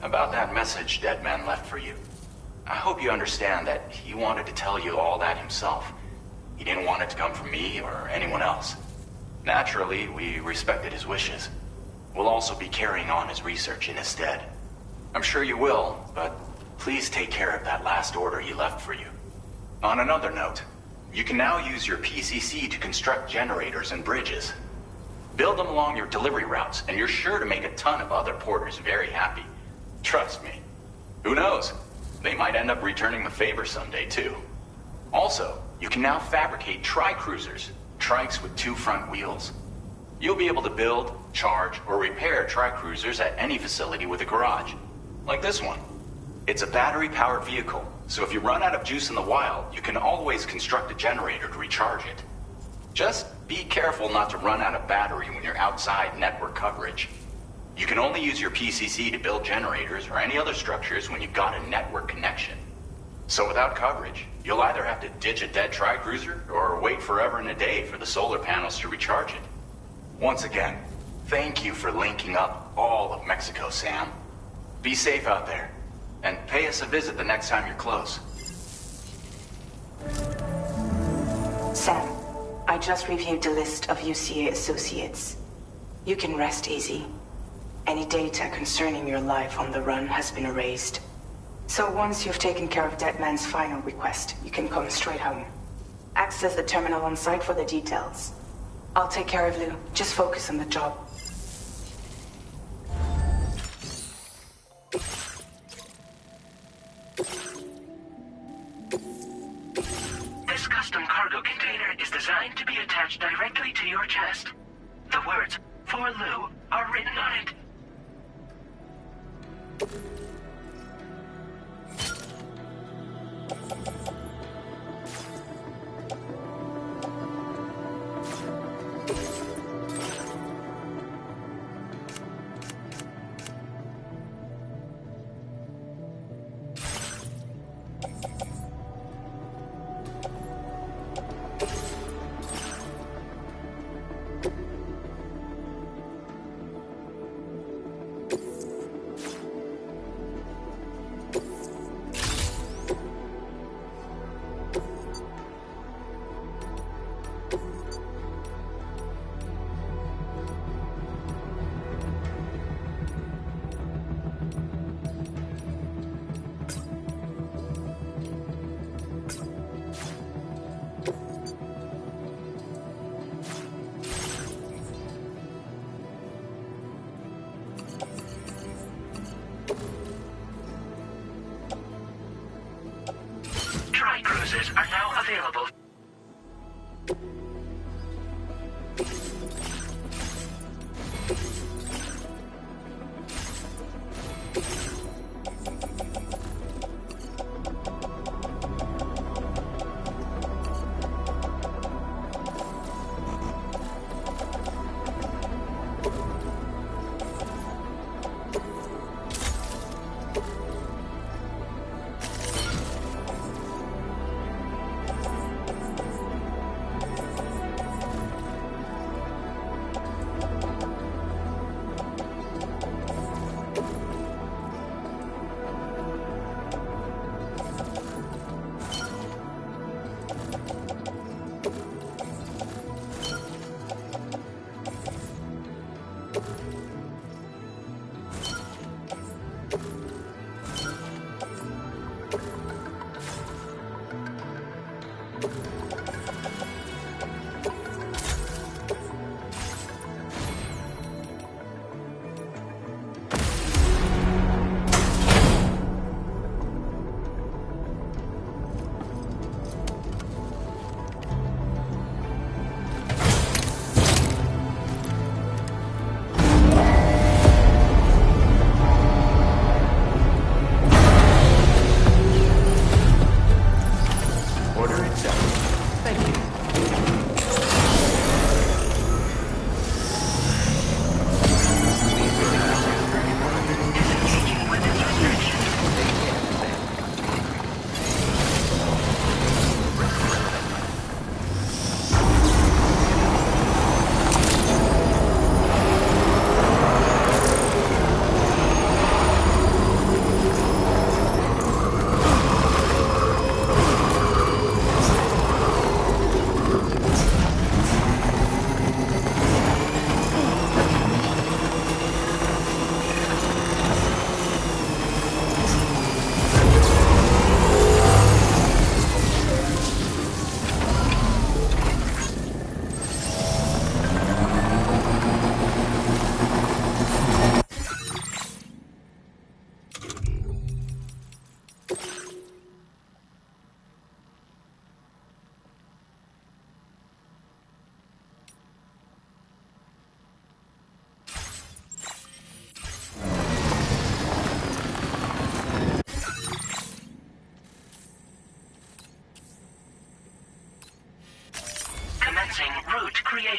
About that message Deadman left for you. I hope you understand that he wanted to tell you all that himself. He didn't want it to come from me or anyone else. Naturally, we respected his wishes. We'll also be carrying on his research in his stead. I'm sure you will, but please take care of that last order he left for you. On another note, you can now use your PCC to construct generators and bridges. Build them along your delivery routes, and you're sure to make a ton of other porters very happy. Trust me. Who knows? They might end up returning the favor someday, too. Also, you can now fabricate tri-cruisers, trikes with 2 front wheels. You'll be able to build, charge, or repair tri-cruisers at any facility with a garage. Like this one. It's a battery-powered vehicle, so if you run out of juice in the wild, you can always construct a generator to recharge it. Just be careful not to run out of battery when you're outside network coverage. You can only use your PCC to build generators or any other structures when you've got a network connection. So without coverage, you'll either have to ditch a dead tri-cruiser or wait forever and a day for the solar panels to recharge it. Once again, thank you for linking up all of Mexico, Sam. Be safe out there, and pay us a visit the next time you're close. Sam, I just reviewed the list of UCA associates. You can rest easy. Any data concerning your life on the run has been erased. So once you've taken care of Deadman's final request, you can come straight home. Access the terminal on site for the details. I'll take care of Lou. Just focus on the job. This custom cargo container is designed to be attached directly to your chest. The words, "For Lou," are written on it. Tri-cruisers are now available.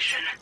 destination.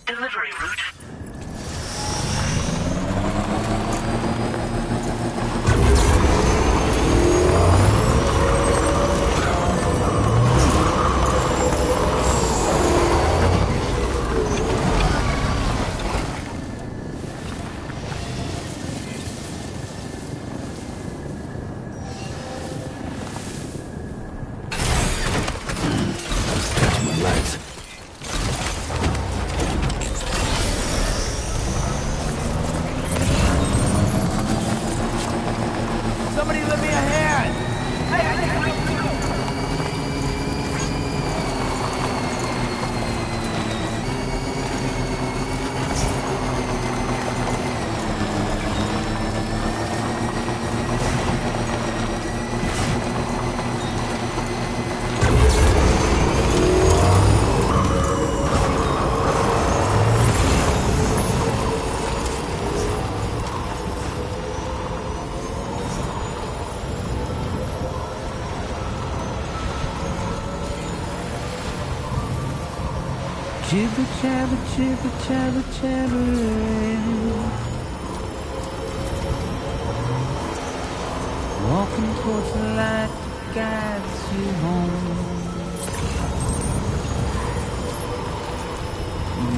Delivery route. Somebody lend me a hand! Jibber jabber, jibber jabber, jabbering. Walking towards the light that guides you home.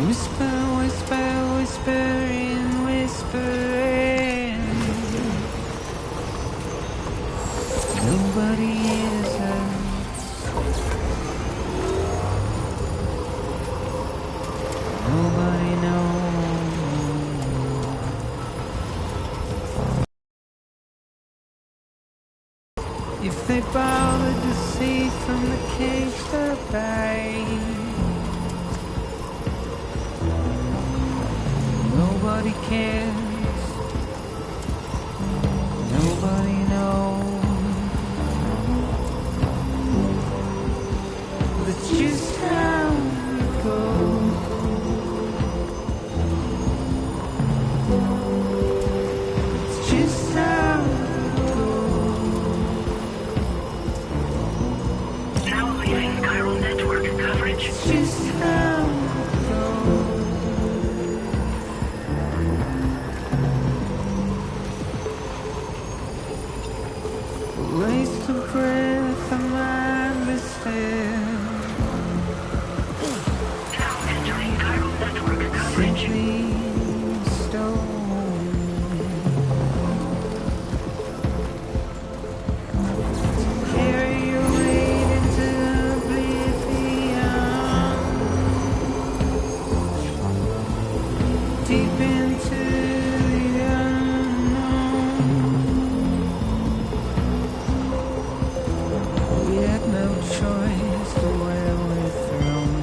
Whisper, whisper, whispering, whispering. Nobody hears us. Nobody knows. If they bothered to see from the cage goodbye, nobody cares. Nobody knows. That's just how it goes. Waste of breath, I'm understand. Now entering chiral network coverage. Simply stone. Carry your weight into oblivion. Deep into the unknown. We had no choice to where we're thrown.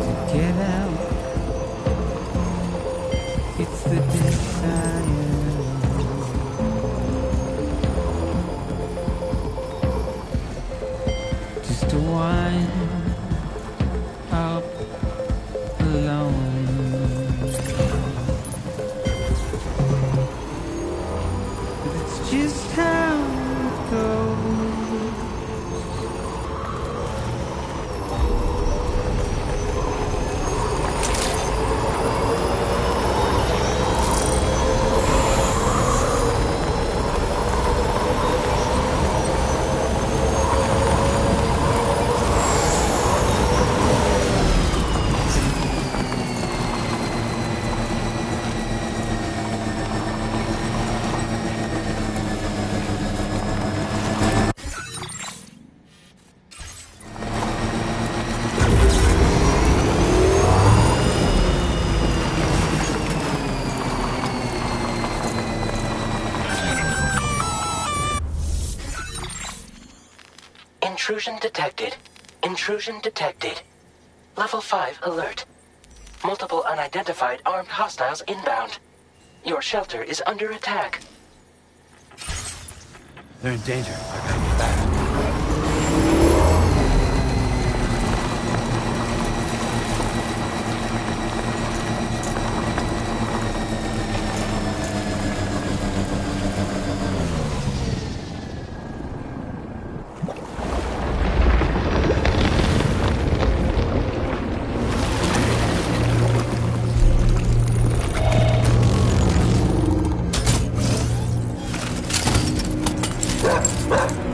To get out, it's the desire. Just to wind up Intrusion detected. Intrusion detected. Level 5 alert. Multiple unidentified armed hostiles inbound. Your shelter is under attack. They're in danger. I gotta get back. Ah!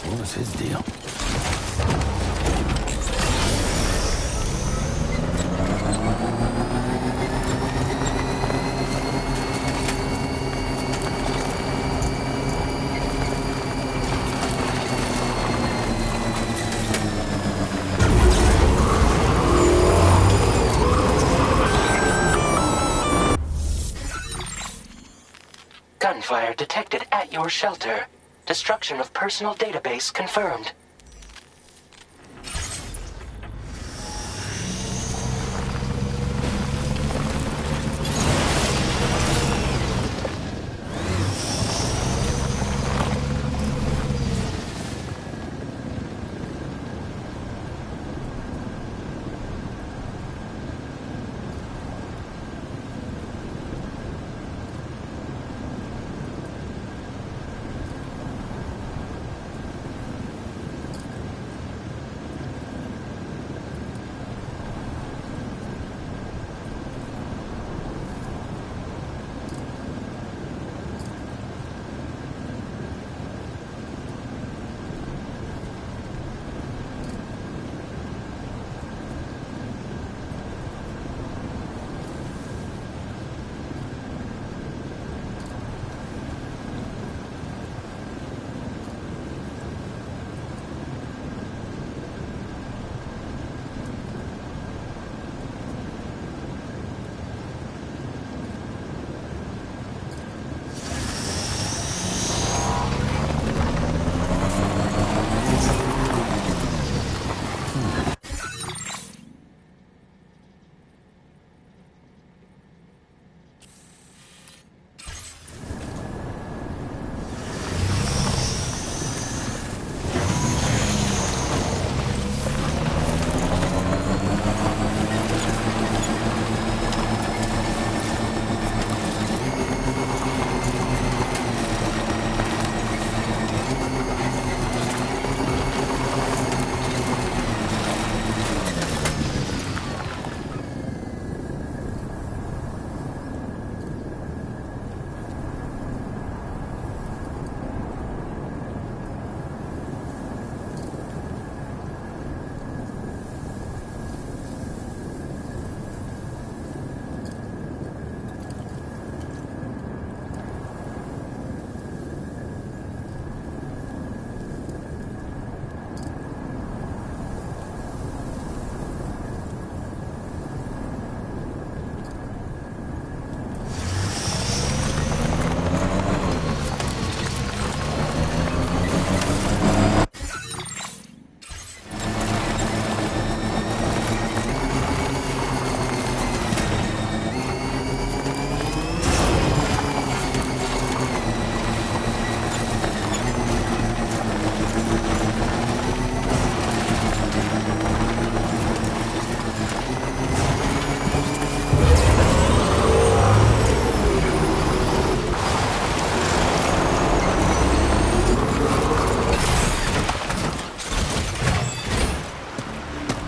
What was his deal? Gunfire detected at your shelter. Destruction of personal database confirmed.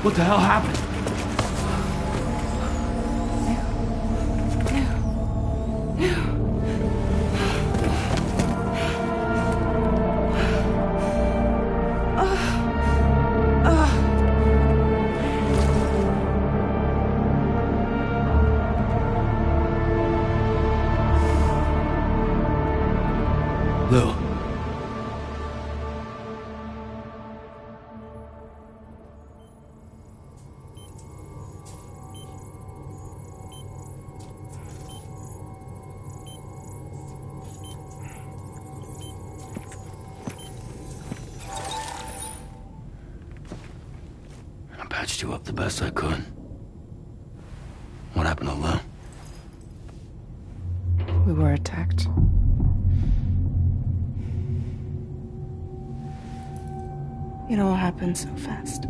What the hell happened? Lou. I patched you up the best I could. What happened to Lou? We were attacked. It all happened so fast.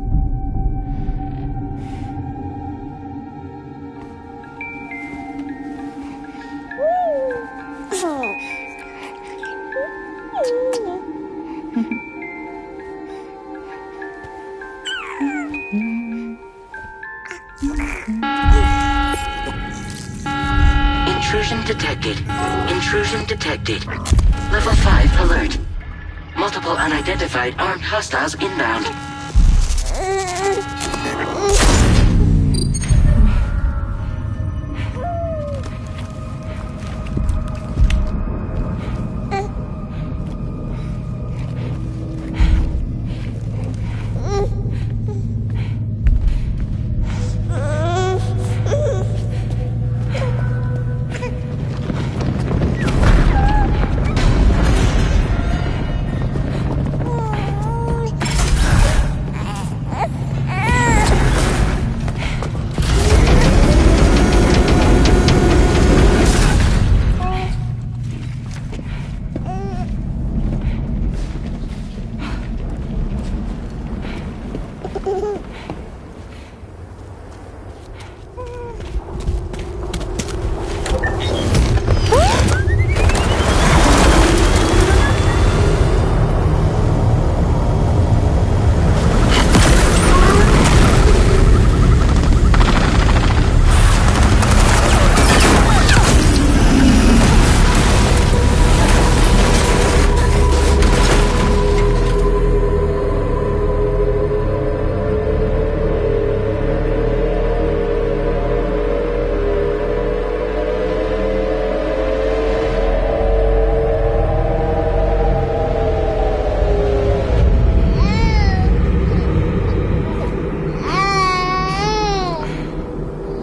Intrusion detected. Intrusion detected. Level 5 alert. Multiple unidentified armed hostiles inbound.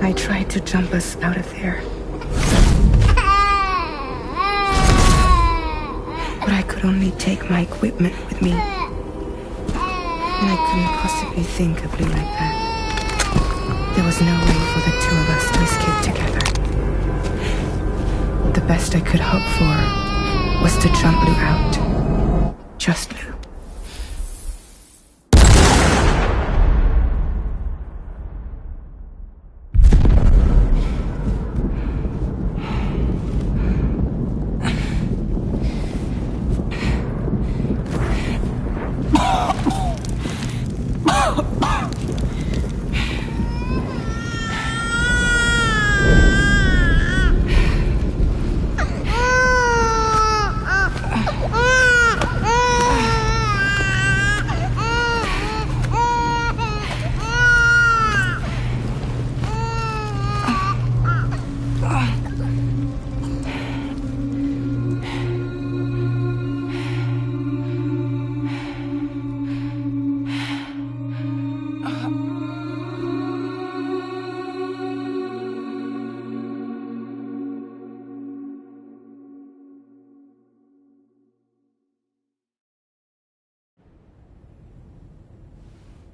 I tried to jump us out of there. But I could only take my equipment with me. And I couldn't possibly think of Blue like that. There was no way for the two of us to escape together. The best I could hope for was to jump Blue out. Just Blue.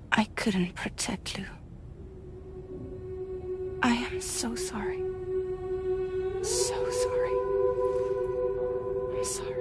I couldn't protect Lou. I am so sorry. So sorry. I'm sorry.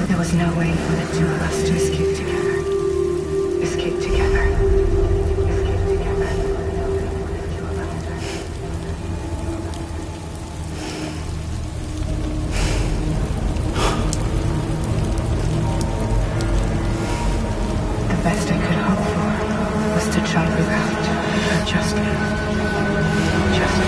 There was no way for the two of us to escape together. Escape together. Escape together. The two of us. The best I could hope for was to drive you out. Just you. Just you.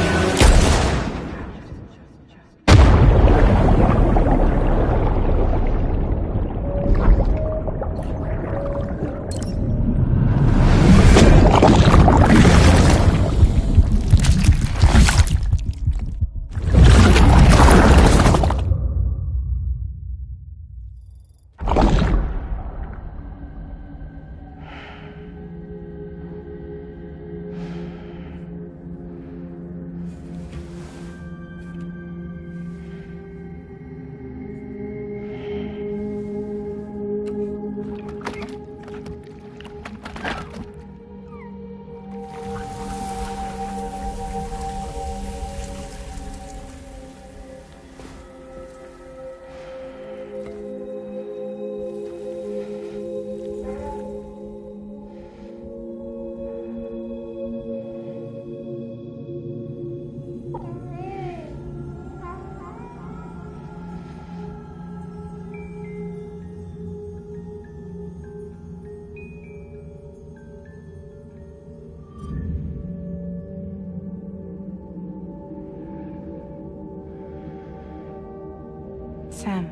Sam,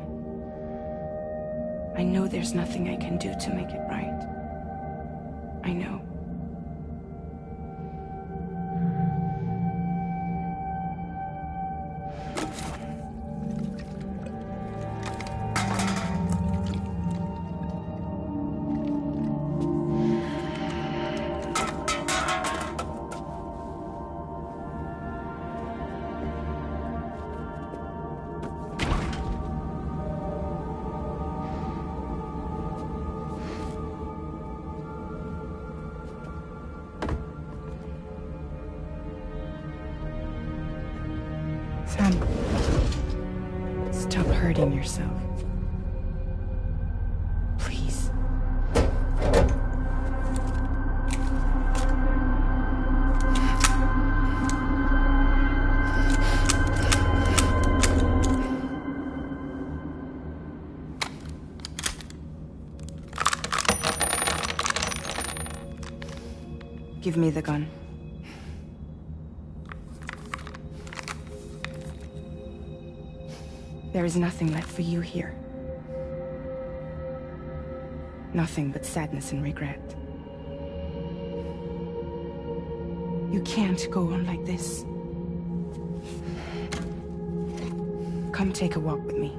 I know there's nothing I can do to make it right. I know. Sam, stop hurting yourself. Please. Give me the gun. There is nothing left for you here. Nothing but sadness and regret. You can't go on like this. Come take a walk with me.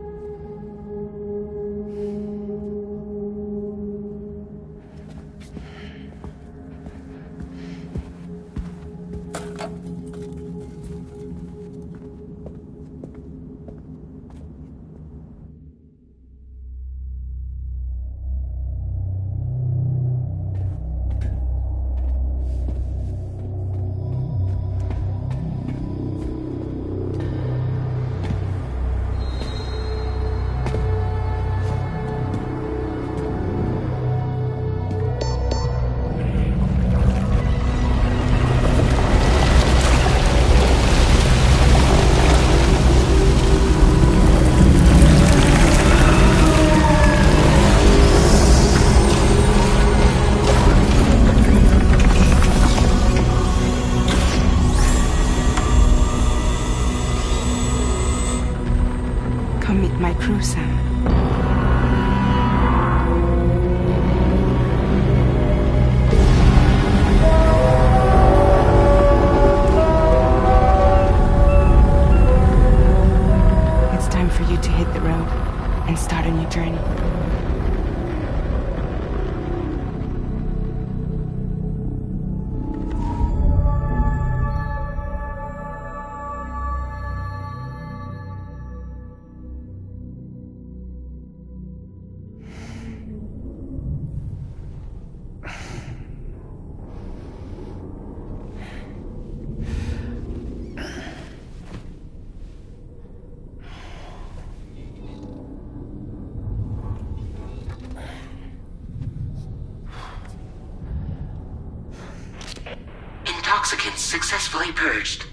Intoxicants successfully purged.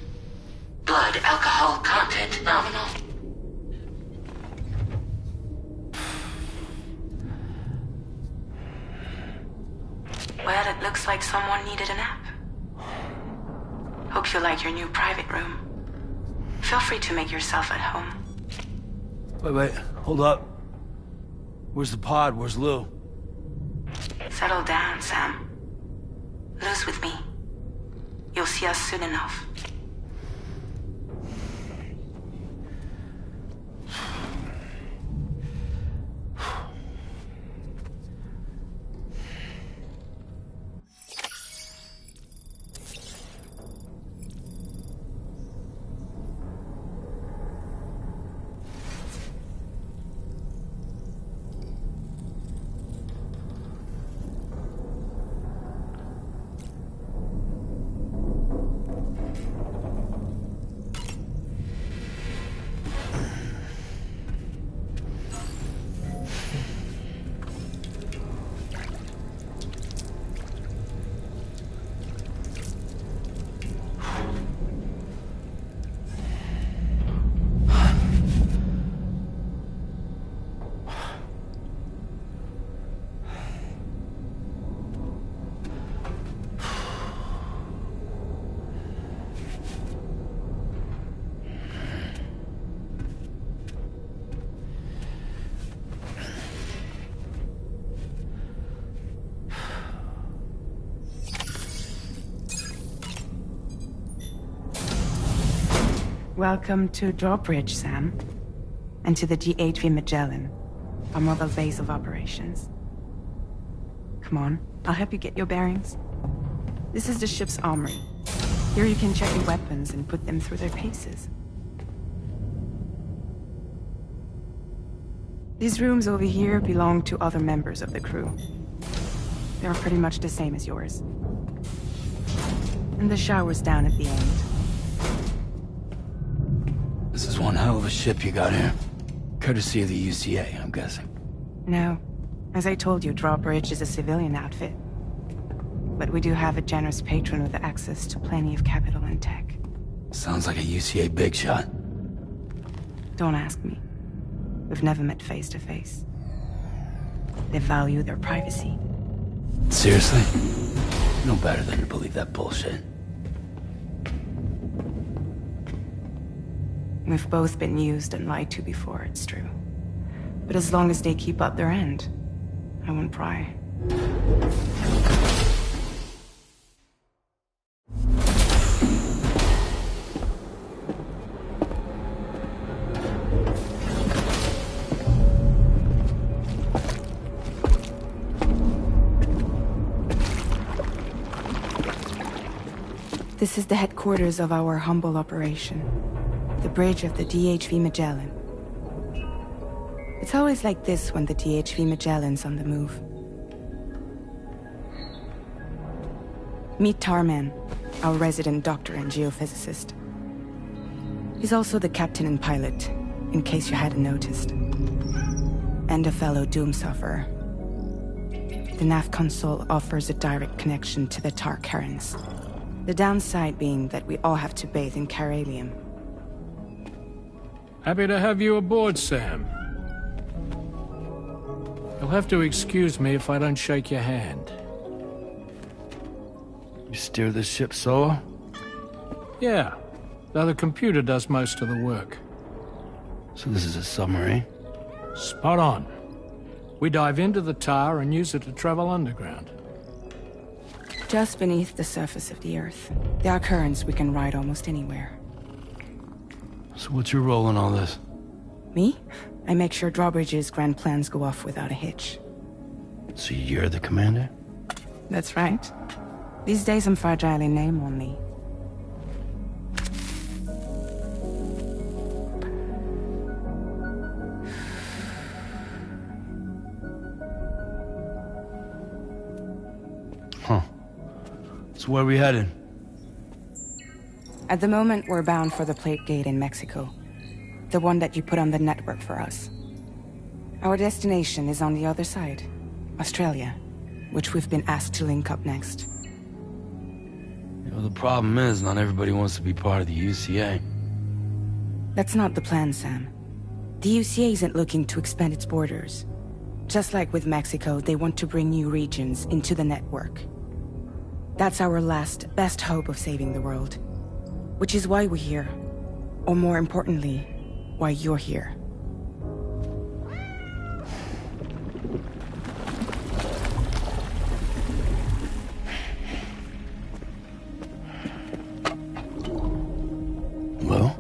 Blood alcohol content nominal. Well, it looks like someone needed a nap. Hope you like your new private room. Feel free to make yourself at home. Wait, hold up. Where's the pod? Where's Lou? Settle down, Sam. Lou's with me. You'll see us soon enough. Welcome to Drawbridge, Sam. And to the GHV Magellan, our mobile base of operations. Come on, I'll help you get your bearings. This is the ship's armory. Here you can check your weapons and put them through their paces. These rooms over here belong to other members of the crew. They're pretty much the same as yours. And the shower's down at the end. This is one hell of a ship you got here. Courtesy of the UCA, I'm guessing. No. As I told you, Drawbridge is a civilian outfit. But we do have a generous patron with access to plenty of capital and tech. Sounds like a UCA big shot. Don't ask me. We've never met face to face. They value their privacy. Seriously? No better than to believe that bullshit. We've both been used and lied to before, it's true. But as long as they keep up their end, I won't pry. This is the headquarters of our humble operation. The bridge of the DHV Magellan. It's always like this when the DHV Magellan's on the move. Meet Tarman, our resident doctor and geophysicist. He's also the captain and pilot, in case you hadn't noticed. And a fellow doom sufferer. The nav console offers a direct connection to the Tar currents. The downside being that we all have to bathe in caralium. Happy to have you aboard, Sam. You'll have to excuse me if I don't shake your hand. You steer this ship solo? Yeah, though the computer does most of the work. So this is a submarine? Spot on. We dive into the Tar and use it to travel underground. Just beneath the surface of the Earth, there are currents we can ride almost anywhere. So what's your role in all this? Me? I make sure Drawbridge's grand plans go off without a hitch. So you're the commander? That's right. These days I'm fragile in name only. Huh. So where are we headed? At the moment, we're bound for the Plate Gate in Mexico. The one that you put on the network for us. Our destination is on the other side, Australia, which we've been asked to link up next. You know, the problem is, not everybody wants to be part of the UCA. That's not the plan, Sam. The UCA isn't looking to expand its borders. Just like with Mexico, they want to bring new regions into the network. That's our last, best hope of saving the world. Which is why we're here. Or more importantly, why you're here. Well?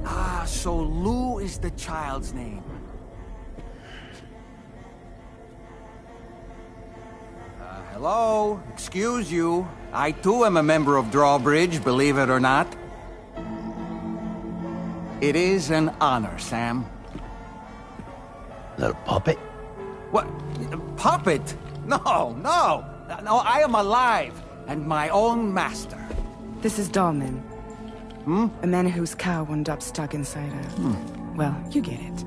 Ah, so Lou is the child's name. Hello? Excuse you. I too am a member of Drawbridge, believe it or not. It is an honor, Sam. Is that a puppet? What? Puppet? No, no! No, I am alive, and my own master. This is Dahlman. A man whose cow wound up stuck inside a... Well, you get it.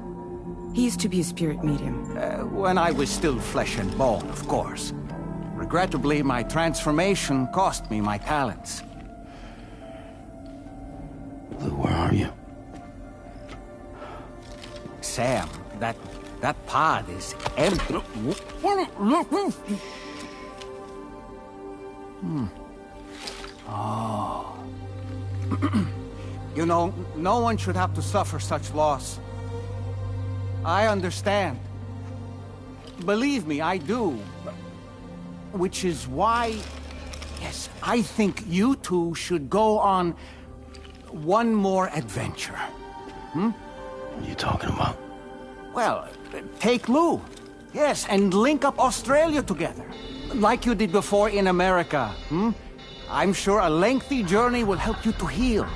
He used to be a spirit medium. When I was still flesh and bone, of course. Regrettably, my transformation cost me my talents. Lou, where are you? Sam, that pod is empty. Oh. You know, no one should have to suffer such loss. I understand. Believe me, I do. Which is why, yes, I think you two should go on one more adventure. What are you talking about? Well, take Lou. Yes, and link up Australia together. Like you did before in America. I'm sure a lengthy journey will help you to heal.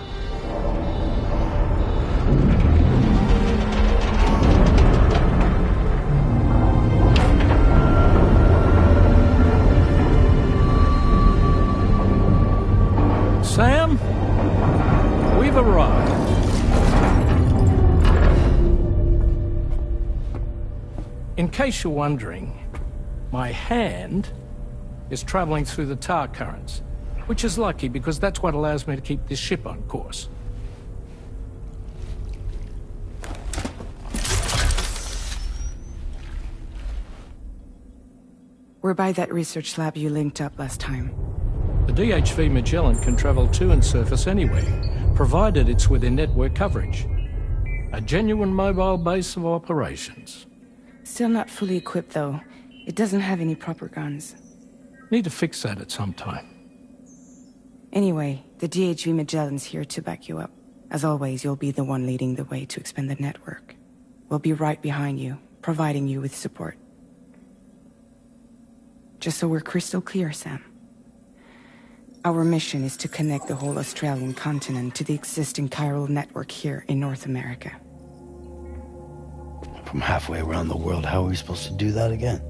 Sam, we've arrived. In case you're wondering, my hand is traveling through the tar currents, which is lucky because that's what allows me to keep this ship on course. We're by that research lab you linked up last time. The DHV Magellan can travel to and surface anywhere, provided it's within network coverage. A genuine mobile base of operations. Still not fully equipped, though. It doesn't have any proper guns. Need to fix that at some time. Anyway, the DHV Magellan's here to back you up. As always, you'll be the one leading the way to expand the network. We'll be right behind you, providing you with support. Just so we're crystal clear, Sam. Our mission is to connect the whole Australian continent to the existing chiral network here in North America. From halfway around the world, how are we supposed to do that again?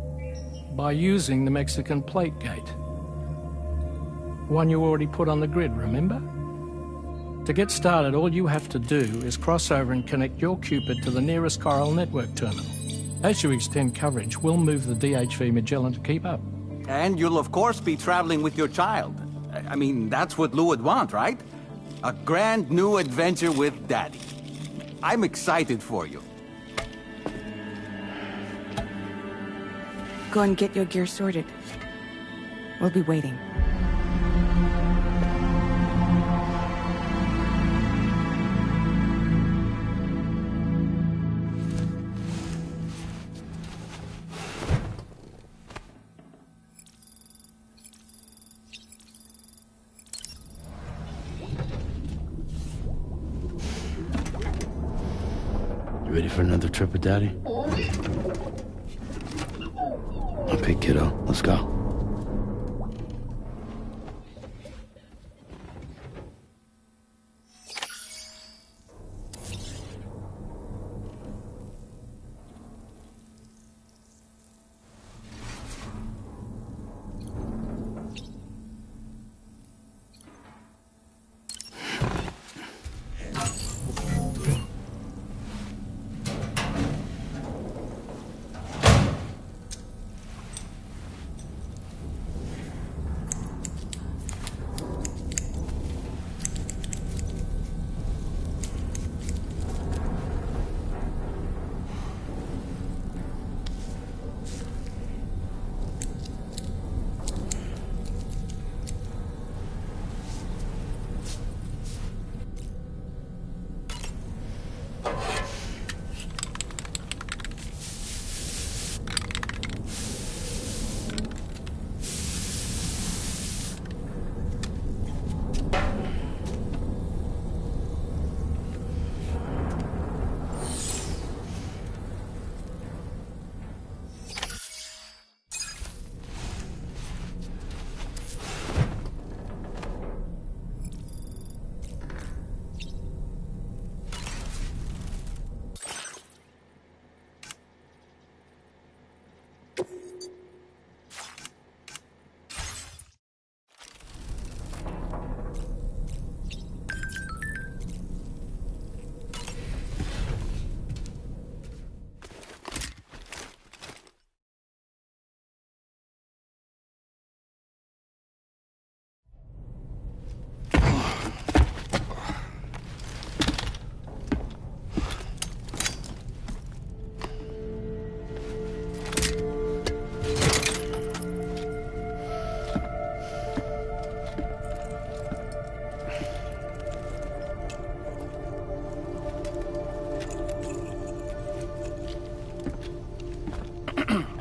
By using the Mexican Plate Gate. One you already put on the grid, remember? To get started, all you have to do is cross over and connect your Cupid to the nearest chiral network terminal. As you extend coverage, we'll move the DHV Magellan to keep up. And you'll of course be traveling with your child. I mean, that's what Lou would want, right? A grand new adventure with Daddy. I'm excited for you. Go and get your gear sorted. We'll be waiting. You ready for for another trip with Daddy? Okay, kiddo, let's go.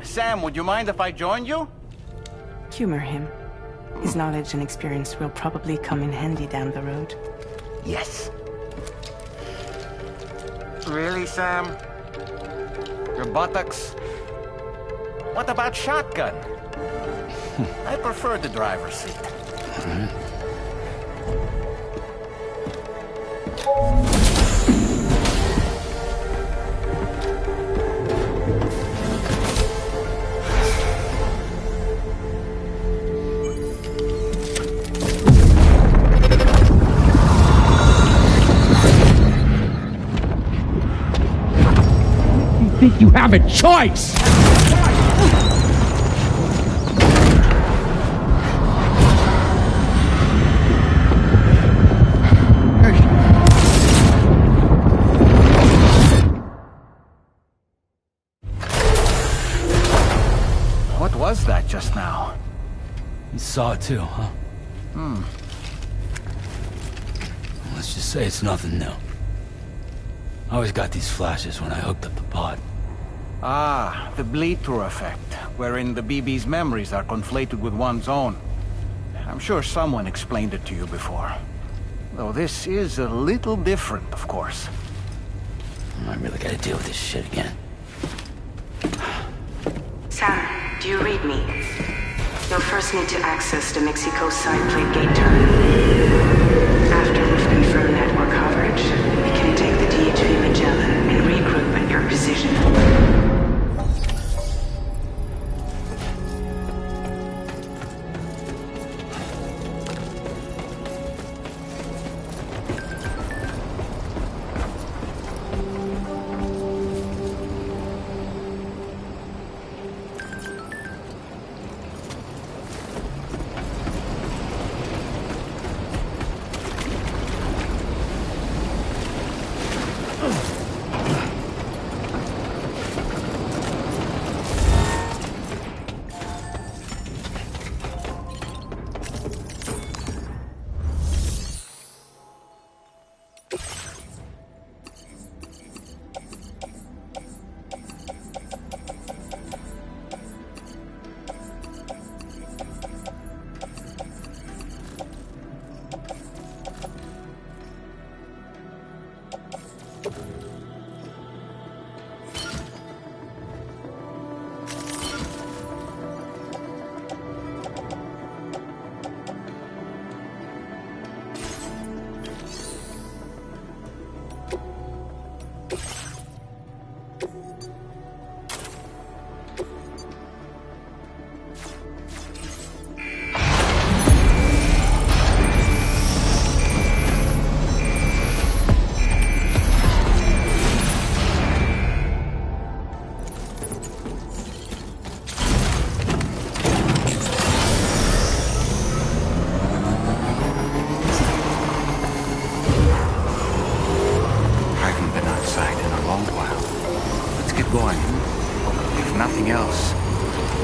Sam, would you mind if I joined you? Humor him. His knowledge and experience will probably come in handy down the road. Yes. Really, Sam? Your buttocks? What about shotgun? I prefer the driver's seat. Think you have a choice? What was that just now? You saw it too, huh? Let's just say it's nothing new. I always got these flashes when I hooked up the pod. Ah, the bleed-through effect, wherein the BB's memories are conflated with one's own. I'm sure someone explained it to you before. Though this is a little different, of course. I really gotta deal with this shit again. Sam, do you read me? You'll first need to access the Mexico side plate gate terminal. After we've confirmed network coverage, we can take the DHV Magellan and regroup at your position.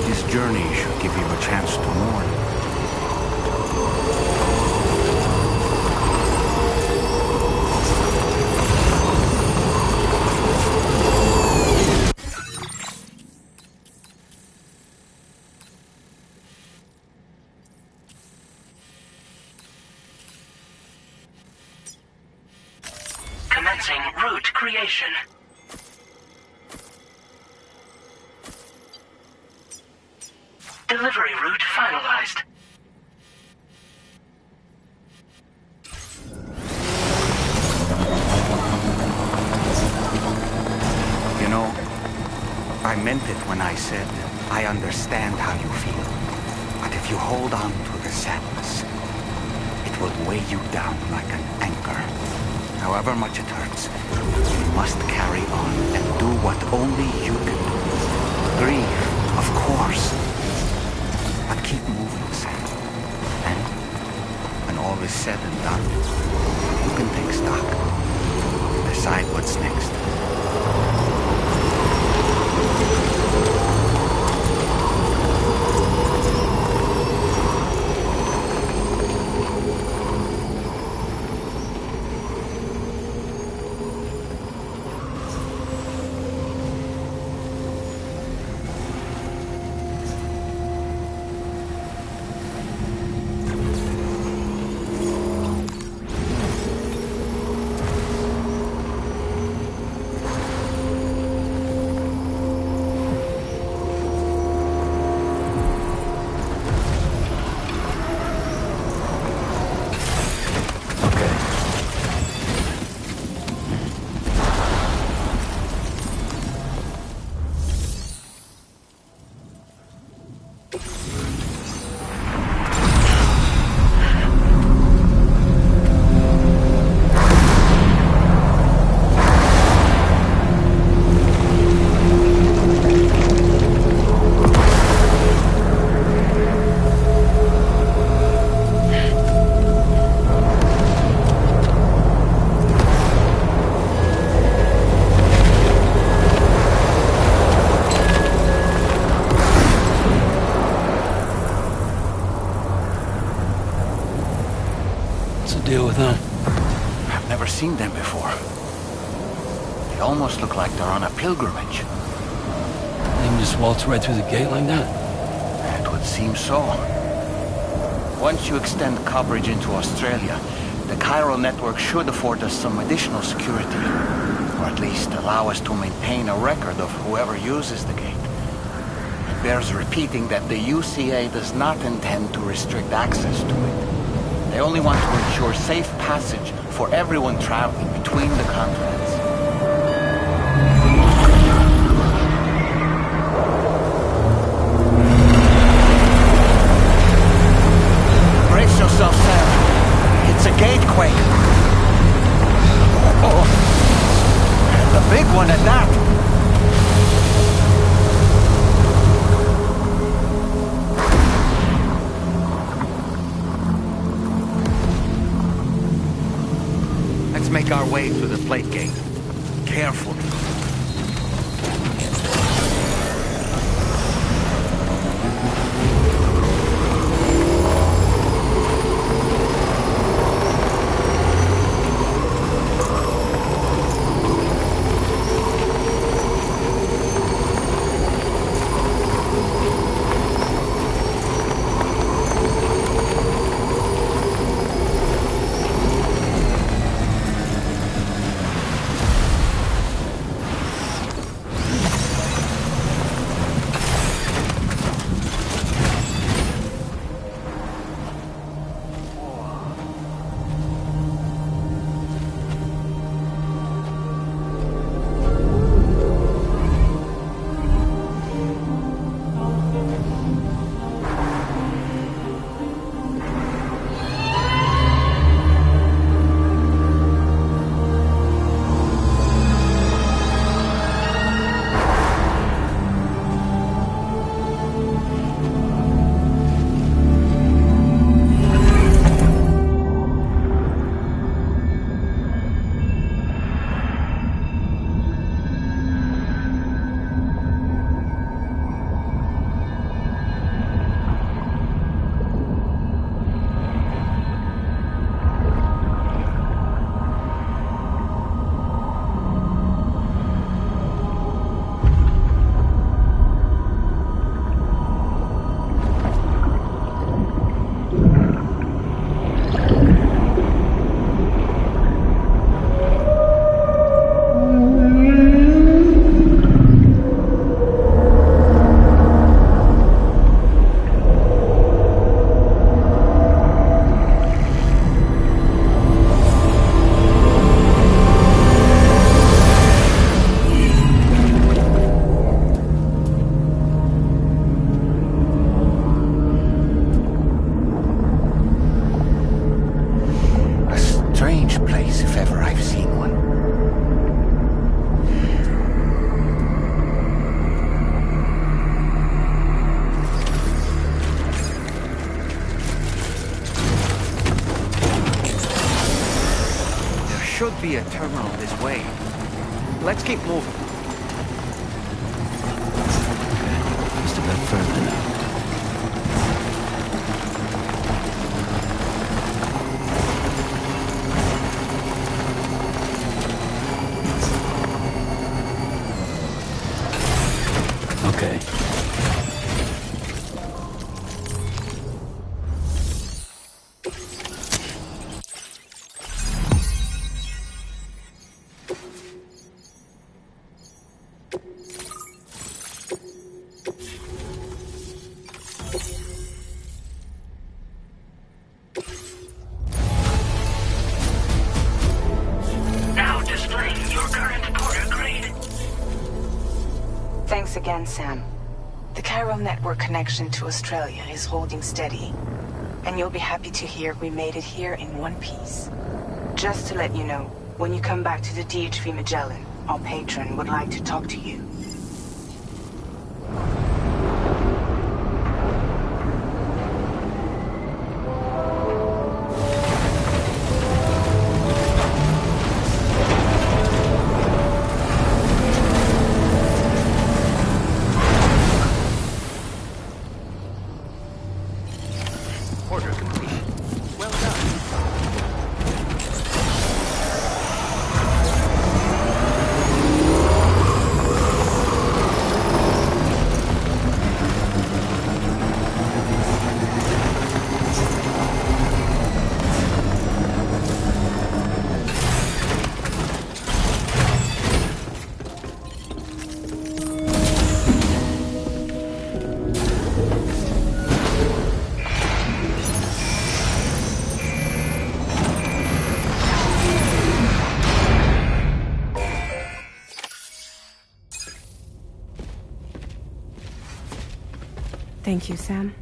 This journey should give you a chance to mourn. Commencing route creation. Delivery route finalized. You know, I meant it when I said I understand how you feel. But if you hold on to the sadness, it will weigh you down like an anchor. However much it hurts, you must carry on and do what only you can do. Grieve, of course. But keep moving, Sam. And when all is said and done, you can take stock. Decide what's next. Deal with them. I've never seen them before. They almost look like they're on a pilgrimage. They can just waltz right through the gate like that? It would seem so. Once you extend coverage into Australia, the chiral network should afford us some additional security. Or at least allow us to maintain a record of whoever uses the gate. It bears repeating that the UCA does not intend to restrict access to it. They only want to ensure safe passage for everyone traveling between the continents. Brace yourself, Sam. It's a gatequake. Oh, and a big one at that. Make our way to the plate gate. Carefully. be a terminal this way. Let's keep moving. Just a bit further now. Okay. Now displaying your current porter grade. Thanks again, Sam. The chiral network connection to Australia is holding steady. And you'll be happy to hear we made it here in one piece. Just to let you know, when you come back to the DHV Magellan, our patron would like to talk to you. Order complete. Well done. Thank you, Sam.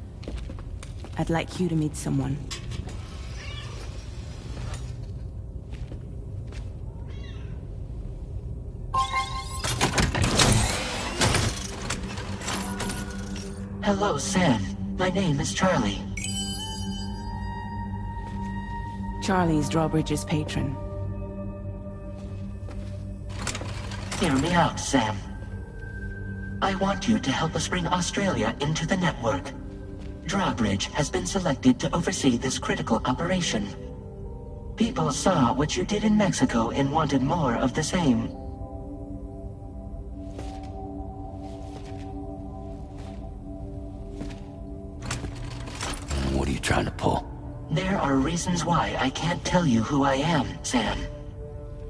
I'd like you to meet someone. Hello, Sam. My name is Charlie. Charlie's Drawbridge's patron. Hear me out, Sam. I want you to help us bring Australia into the network. Drawbridge has been selected to oversee this critical operation. People saw what you did in Mexico and wanted more of the same. What are you trying to pull? There are reasons why I can't tell you who I am, Sam.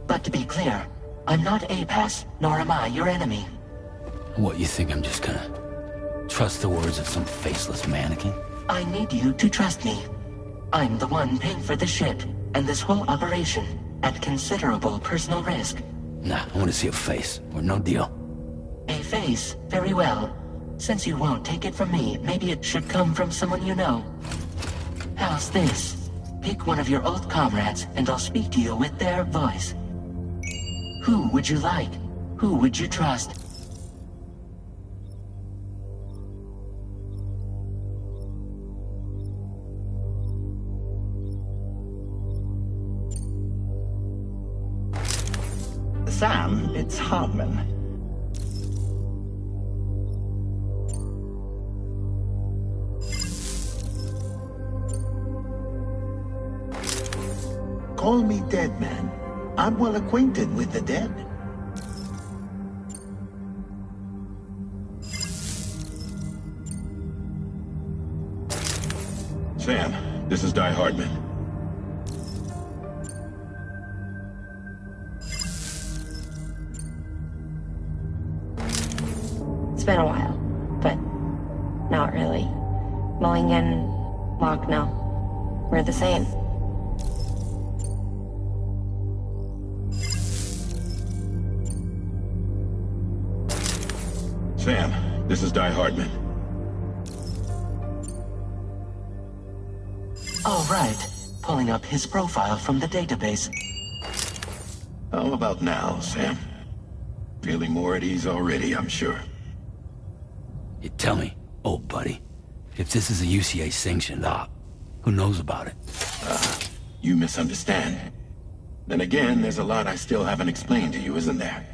But to be clear, I'm not APAS, nor am I your enemy. What, you think I'm just gonna trust the words of some faceless mannequin? I need you to trust me. I'm the one paying for the ship, and this whole operation, at considerable personal risk. Nah, I want to see a face, or no deal. A face? Very well. Since you won't take it from me, maybe it should come from someone you know. How's this? Pick one of your old comrades, and I'll speak to you with their voice. Who would you like? Who would you trust? Sam, it's Hardman. Call me Dead Man. I'm well acquainted with the dead. Sam, this is Die Hardman. It's been a while, but not really. Mulligan, Locke, no. We're the same. Sam, this is Die Hardman. All right. Pulling up his profile from the database. How about now, Sam? Feeling more at ease already, I'm sure. You tell me, old buddy, if this is a UCA-sanctioned op, who knows about it? You misunderstand. Then again, there's a lot I still haven't explained to you, isn't there?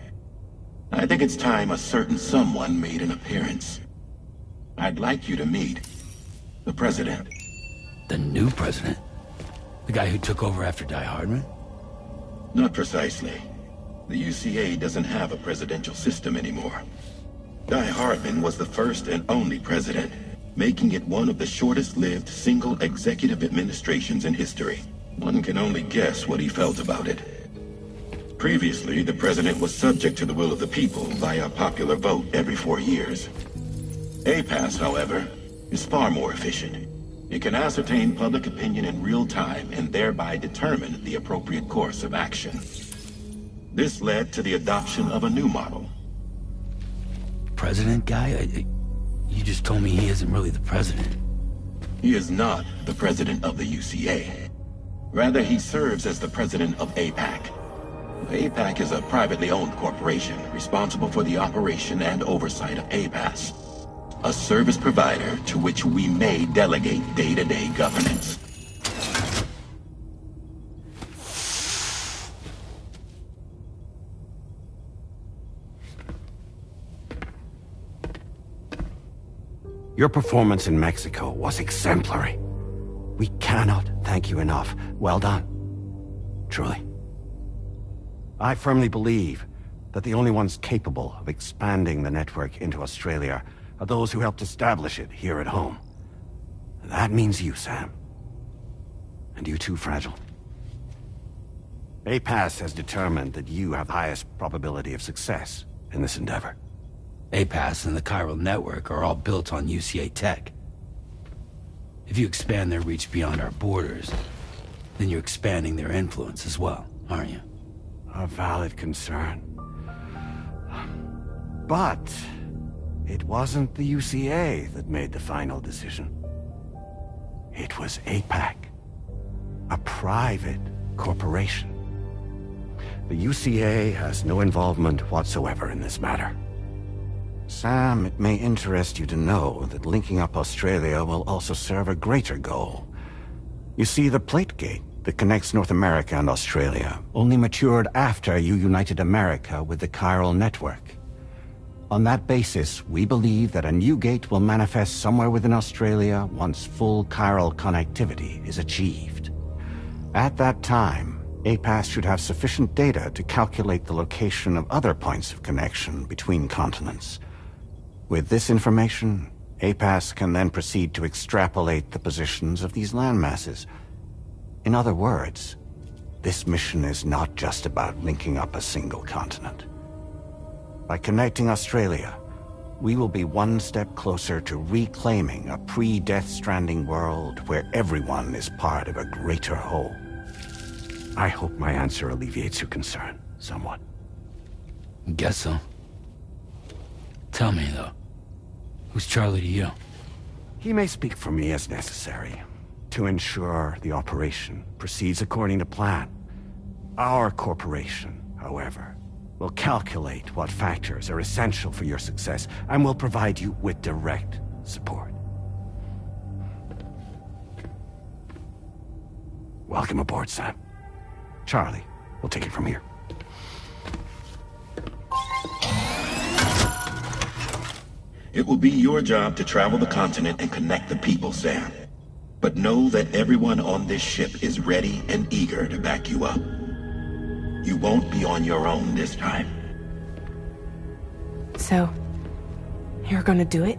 I think it's time a certain someone made an appearance. I'd like you to meet the President. The new president? The guy who took over after Die Hardman? Not precisely. The UCA doesn't have a presidential system anymore. Die Hardman was the first and only president, making it one of the shortest-lived single executive administrations in history. One can only guess what he felt about it. Previously, the president was subject to the will of the people via popular vote every 4 years. APAS, however, is far more efficient. It can ascertain public opinion in real time and thereby determine the appropriate course of action. This led to the adoption of a new model. President guy? You just told me he isn't really the president. He is not the president of the UCA. Rather, he serves as the president of APAC. APAC is a privately owned corporation responsible for the operation and oversight of APAS, a service provider to which we may delegate day-to-day governance. Your performance in Mexico was exemplary. We cannot thank you enough. Well done. Truly. I firmly believe that the only ones capable of expanding the network into Australia are those who helped establish it here at home. That means you, Sam. And you too, Fragile. APAS has determined that you have the highest probability of success in this endeavor. APAS and the chiral network are all built on UCA tech. If you expand their reach beyond our borders, then you're expanding their influence as well, aren't you? A valid concern. But it wasn't the UCA that made the final decision. It was APAC, a private corporation. The UCA has no involvement whatsoever in this matter. Sam, it may interest you to know that linking up Australia will also serve a greater goal. You see, the plate gate that connects North America and Australia only matured after you united America with the chiral network. On that basis, we believe that a new gate will manifest somewhere within Australia once full chiral connectivity is achieved. At that time, APAS should have sufficient data to calculate the location of other points of connection between continents. With this information, APAS can then proceed to extrapolate the positions of these landmasses. In other words, this mission is not just about linking up a single continent. By connecting Australia, we will be one step closer to reclaiming a pre-Death Stranding world where everyone is part of a greater whole. I hope my answer alleviates your concern somewhat. Guess so. Tell me, though, who's Charlie to you? He may speak for me as necessary, to ensure the operation proceeds according to plan. Our corporation, however, will calculate what factors are essential for your success and will provide you with direct support. Welcome aboard, Sam. Charlie, we'll take it from here. It will be your job to travel the continent and connect the people, Sam. But know that everyone on this ship is ready and eager to back you up. You won't be on your own this time. So, you're gonna do it?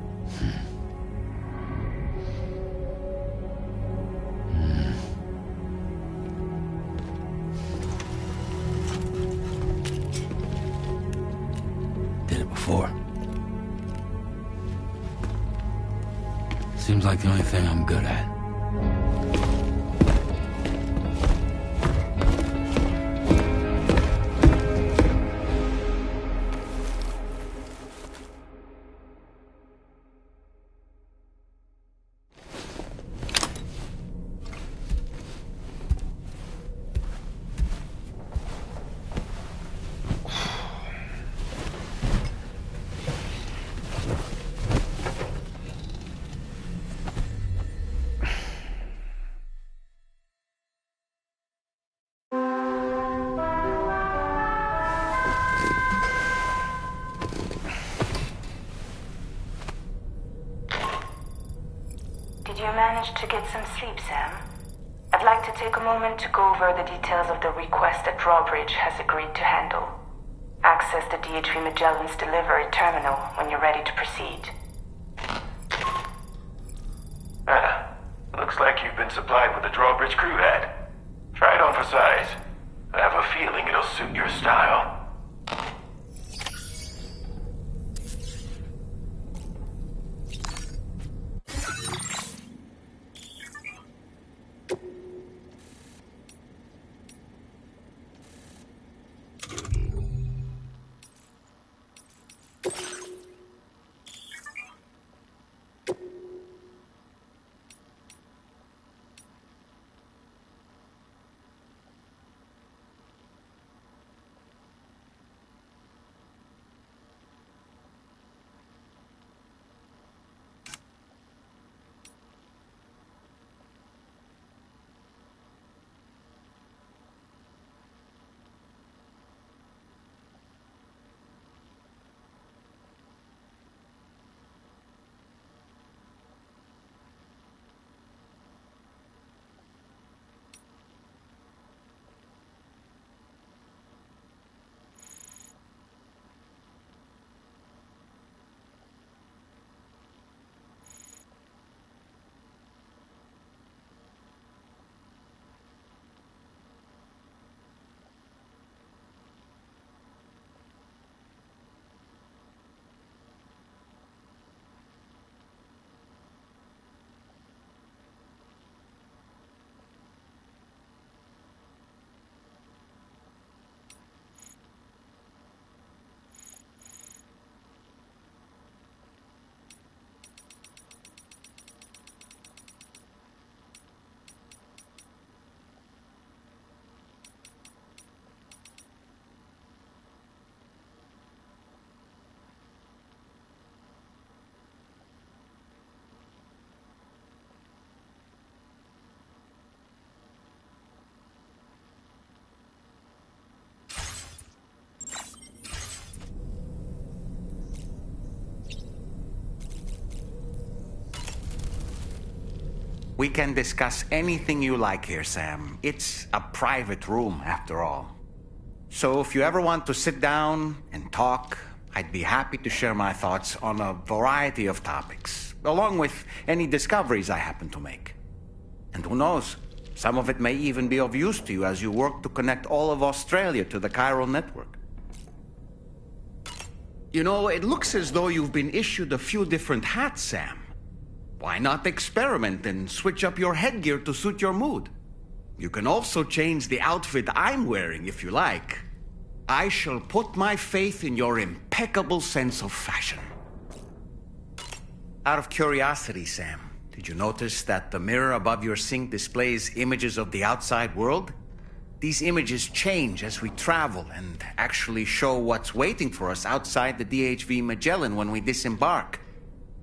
Did it before. Seems like the only thing I'm good at. Did you manage to get some sleep, Sam? I'd like to take a moment to go over the details of the request that Drawbridge has agreed to handle. Access the DHV Magellan's delivery terminal when you're ready to proceed. Looks like you've been supplied with a Drawbridge crew hat. Try it on for size. I have a feeling it'll suit your style. We can discuss anything you like here, Sam. It's a private room, after all. So if you ever want to sit down and talk, I'd be happy to share my thoughts on a variety of topics, along with any discoveries I happen to make. And who knows, some of it may even be of use to you as you work to connect all of Australia to the chiral network. You know, it looks as though you've been issued a few different hats, Sam. Why not experiment and switch up your headgear to suit your mood? You can also change the outfit I'm wearing if you like. I shall put my faith in your impeccable sense of fashion. Out of curiosity, Sam, did you notice that the mirror above your sink displays images of the outside world? These images change as we travel and actually show what's waiting for us outside the DHV Magellan when we disembark.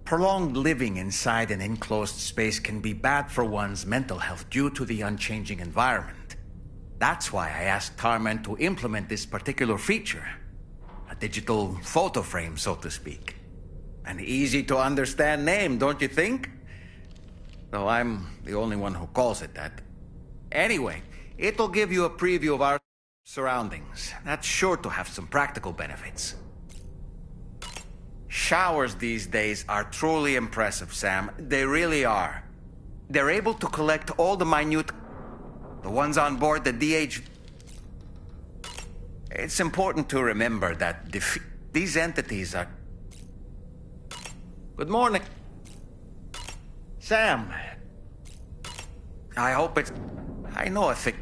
Prolonged living inside an enclosed space can be bad for one's mental health due to the unchanging environment. That's why I asked Tarman to implement this particular feature. A digital photo frame, so to speak. An easy-to-understand name, don't you think? Though I'm the only one who calls it that. Anyway, it'll give you a preview of our surroundings. That's sure to have some practical benefits. Showers these days are truly impressive, Sam. They really are. They're able to collect all the minute... The ones on board the DH... It's important to remember that these entities are... Good morning. Sam. I hope it's... I know a thing...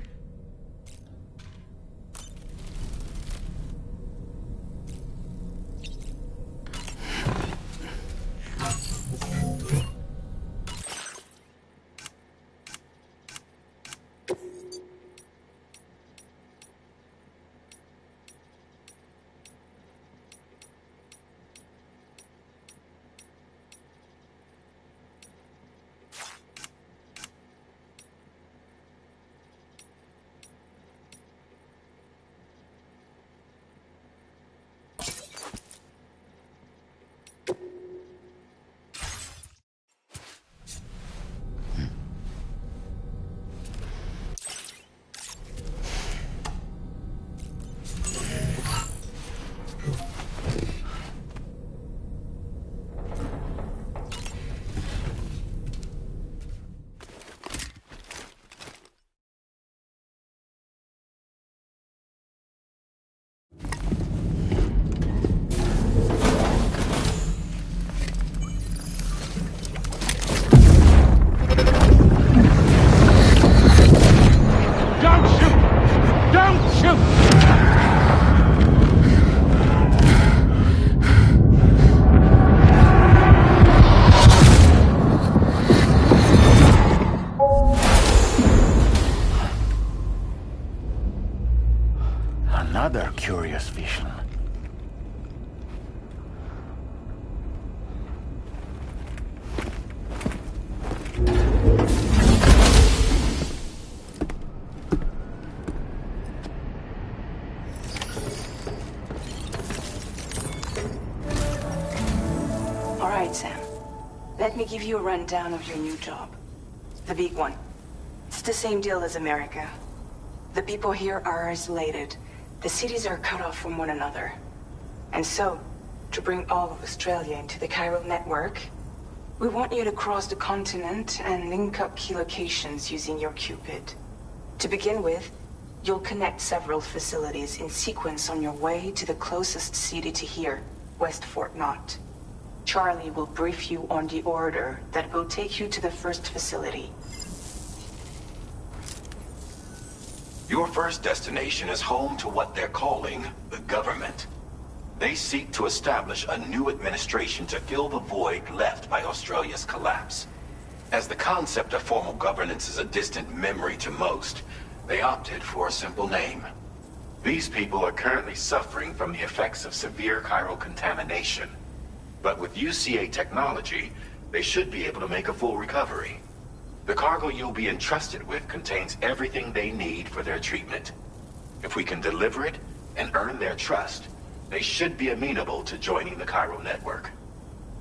curious vision. All right, Sam. Let me give you a rundown of your new job. The big one. It's the same deal as America. The people here are isolated. The cities are cut off from one another. And so, to bring all of Australia into the chiral network, we want you to cross the continent and link up key locations using your Cupid. To begin with, you'll connect several facilities in sequence on your way to the closest city to here, West Fort Knott. Charlie will brief you on the order that will take you to the first facility. Your first destination is home to what they're calling the government. They seek to establish a new administration to fill the void left by Australia's collapse. As the concept of formal governance is a distant memory to most, they opted for a simple name. These people are currently suffering from the effects of severe chiral contamination. But with UCA technology, they should be able to make a full recovery. The cargo you'll be entrusted with contains everything they need for their treatment. If we can deliver it and earn their trust, they should be amenable to joining the chiral network.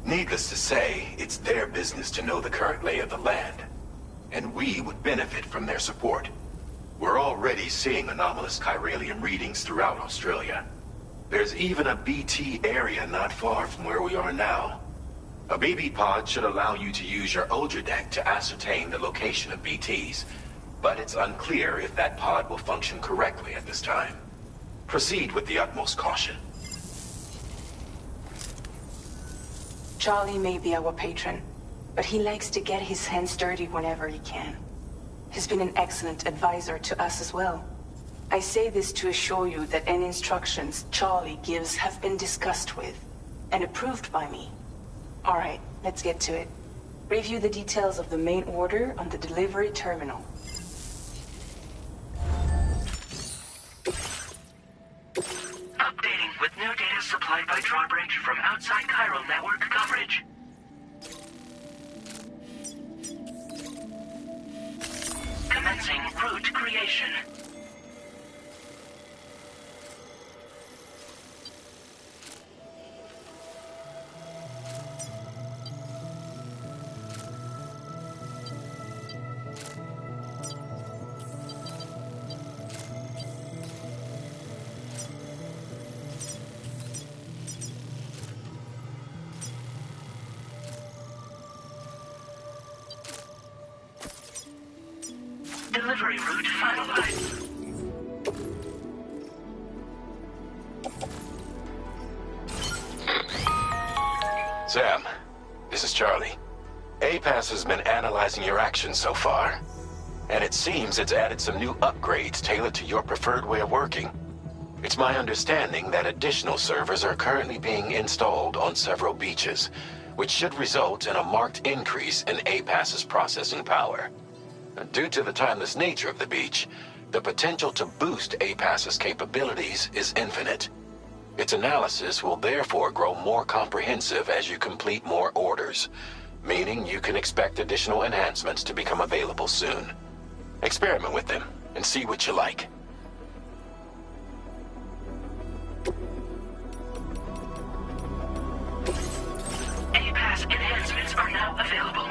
Needless to say, it's their business to know the current lay of the land, and we would benefit from their support. We're already seeing anomalous chiralium readings throughout Australia. There's even a BT area not far from where we are now. A BB pod should allow you to use your Ultra deck to ascertain the location of BTs, but it's unclear if that pod will function correctly at this time. Proceed with the utmost caution. Charlie may be our patron, but he likes to get his hands dirty whenever he can. He's been an excellent advisor to us as well. I say this to assure you that any instructions Charlie gives have been discussed with and approved by me. All right, let's get to it. Review the details of the main order on the delivery terminal. Updating with new data supplied by Drawbridge from outside chiral network coverage. Commencing route creation. Delivery route finalized. Sam, this is Charlie. APAS has been analyzing your actions so far, and it seems it's added some new upgrades tailored to your preferred way of working. It's my understanding that additional servers are currently being installed on several beaches, which should result in a marked increase in APAS's processing power. Due to the timeless nature of the beach, the potential to boost APAS's capabilities is infinite. Its analysis will therefore grow more comprehensive as you complete more orders, meaning you can expect additional enhancements to become available soon. Experiment with them and see what you like. APAS enhancements are now available.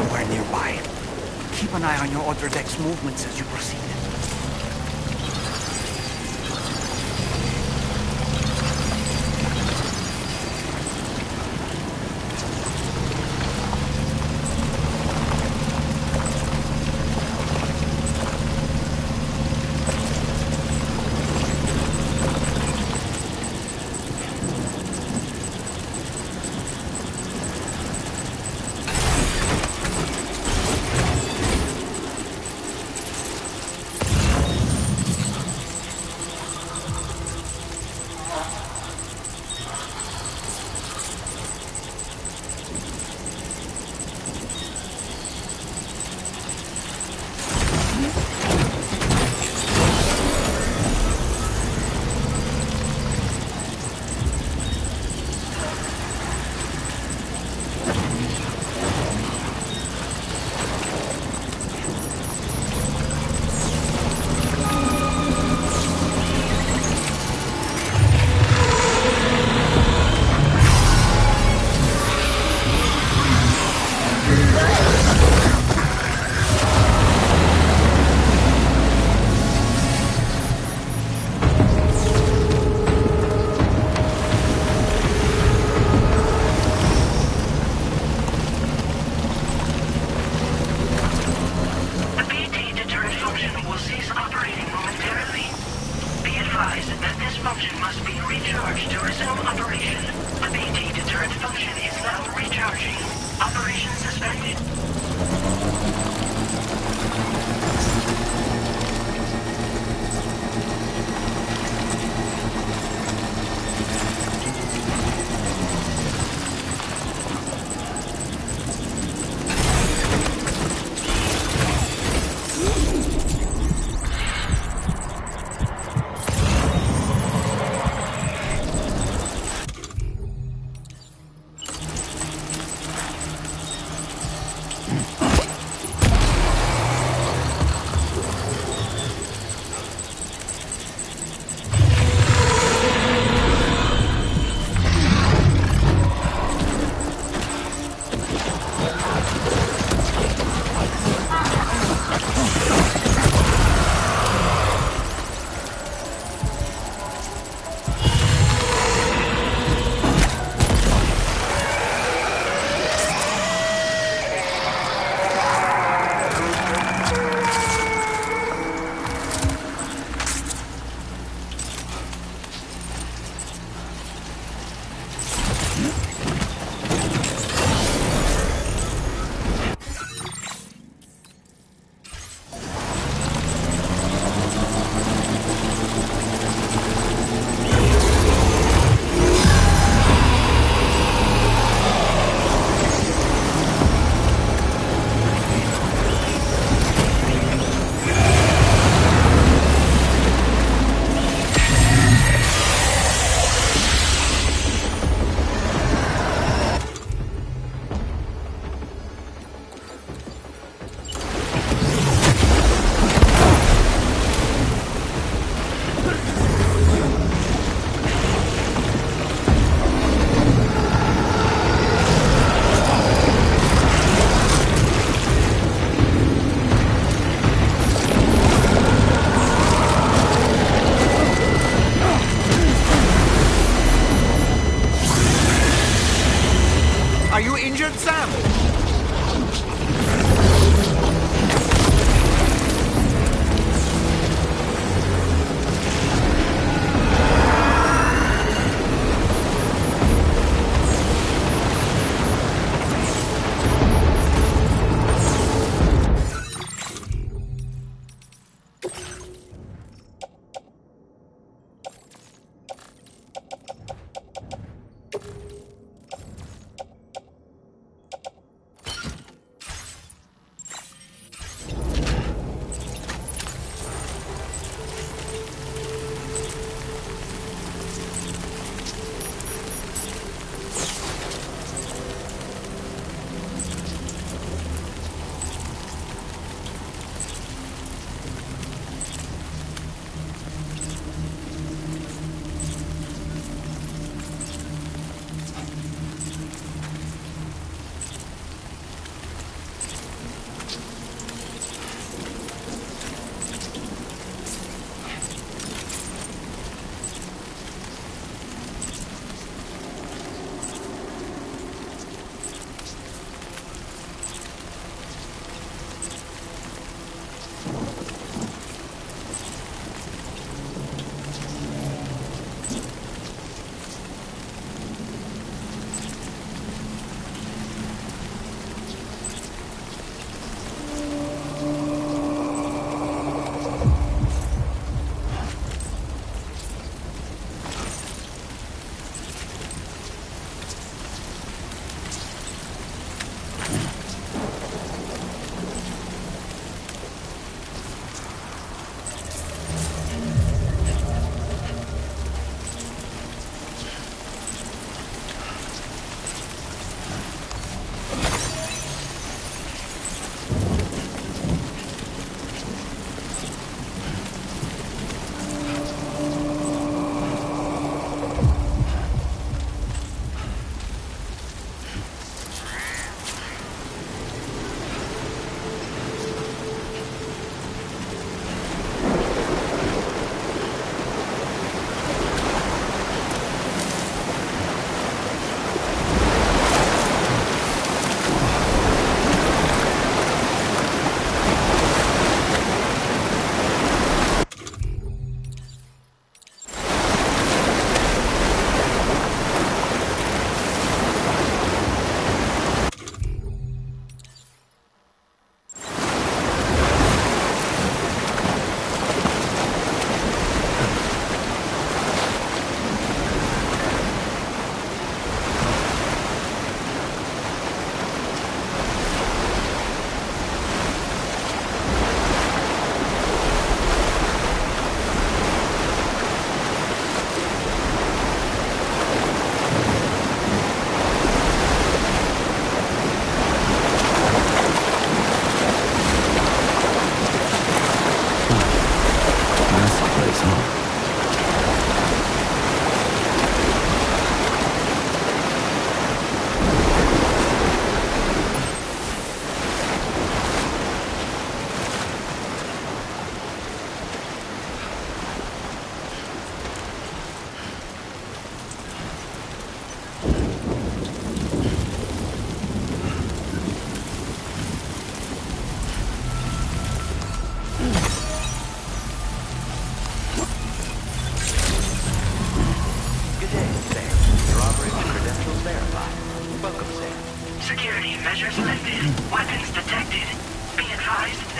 somewhere nearby. Keep an eye on your other deck's movements as you proceed.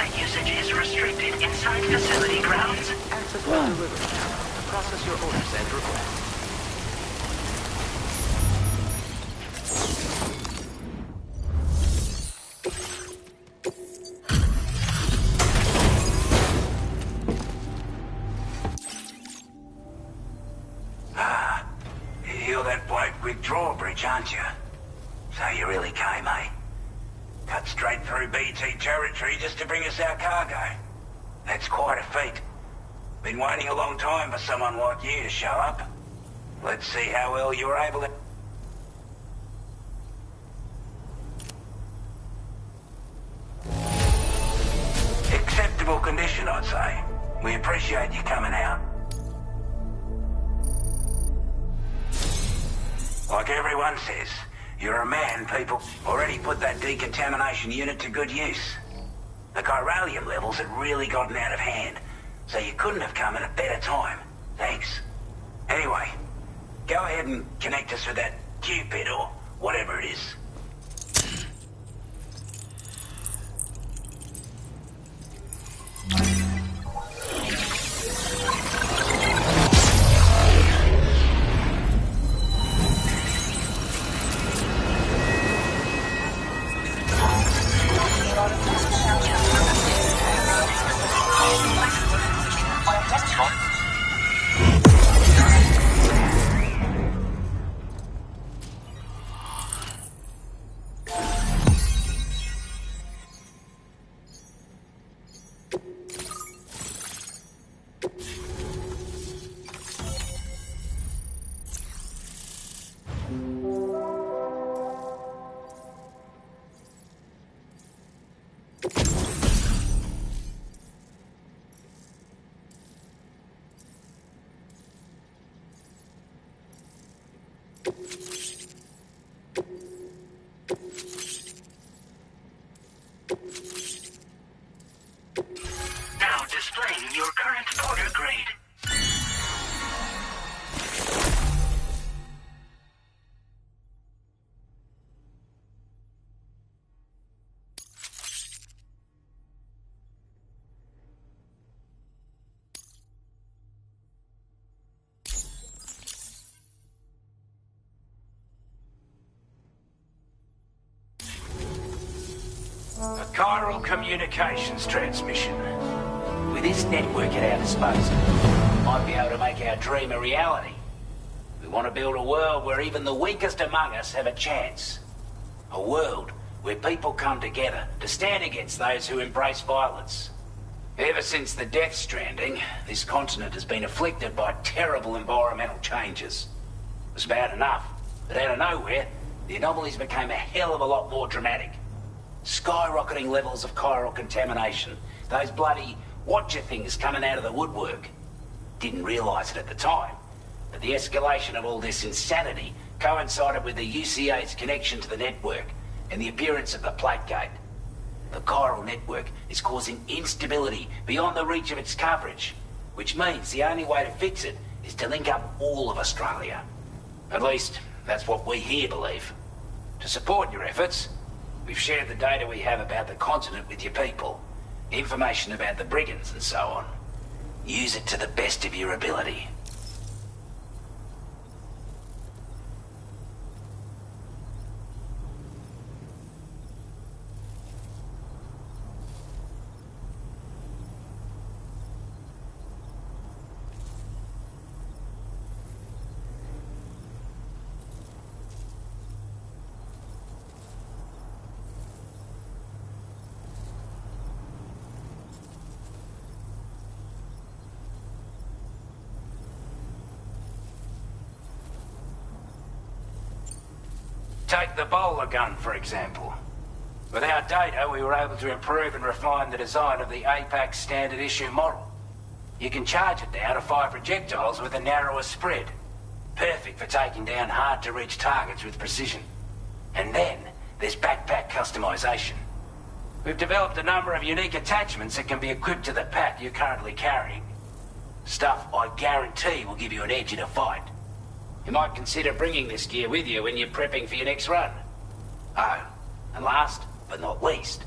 That usage is restricted inside facility grounds. Access was delivered now. Process your orders and requests. You're that bloke with drawbridge, aren't you? So you really came, eh? Cut straight through BT territory just to bring us our cargo. That's quite a feat. Been waiting a long time for someone like you to show up. Let's see how well you were able to... Acceptable condition, I'd say. We appreciate you coming out. Like everyone says, you're a man people already put that decontamination unit to good use. The chiralium levels had really gotten out of hand, so you couldn't have come at a better time. Thanks. Anyway, go ahead and connect us with that Cupid or whatever it is. Now displaying your current porter grade. A chiral communications transmission. With this network at our disposal, we might be able to make our dream a reality. We want to build a world where even the weakest among us have a chance. A world where people come together to stand against those who embrace violence. Ever since the death stranding, this continent has been afflicted by terrible environmental changes. It was bad enough, but out of nowhere, the anomalies became a hell of a lot more dramatic. Skyrocketing levels of chiral contamination. Those bloody watcher things coming out of the woodwork. Didn't realise it at the time, but the escalation of all this insanity coincided with the UCA's connection to the network and the appearance of the plate gate. The chiral network is causing instability beyond the reach of its coverage, which means the only way to fix it is to link up all of Australia. At least, that's what we here believe. To support your efforts, we've shared the data we have about the continent with your people. Information about the brigands and so on. Use it to the best of your ability. Take the bowler gun, for example. With our data, we were able to improve and refine the design of the APAC standard issue model. You can charge it now to fire projectiles with a narrower spread. Perfect for taking down hard-to-reach targets with precision. And then, there's backpack customization. We've developed a number of unique attachments that can be equipped to the pack you're currently carrying. Stuff I guarantee will give you an edge in a fight. You might consider bringing this gear with you when you're prepping for your next run. Oh, and last but not least,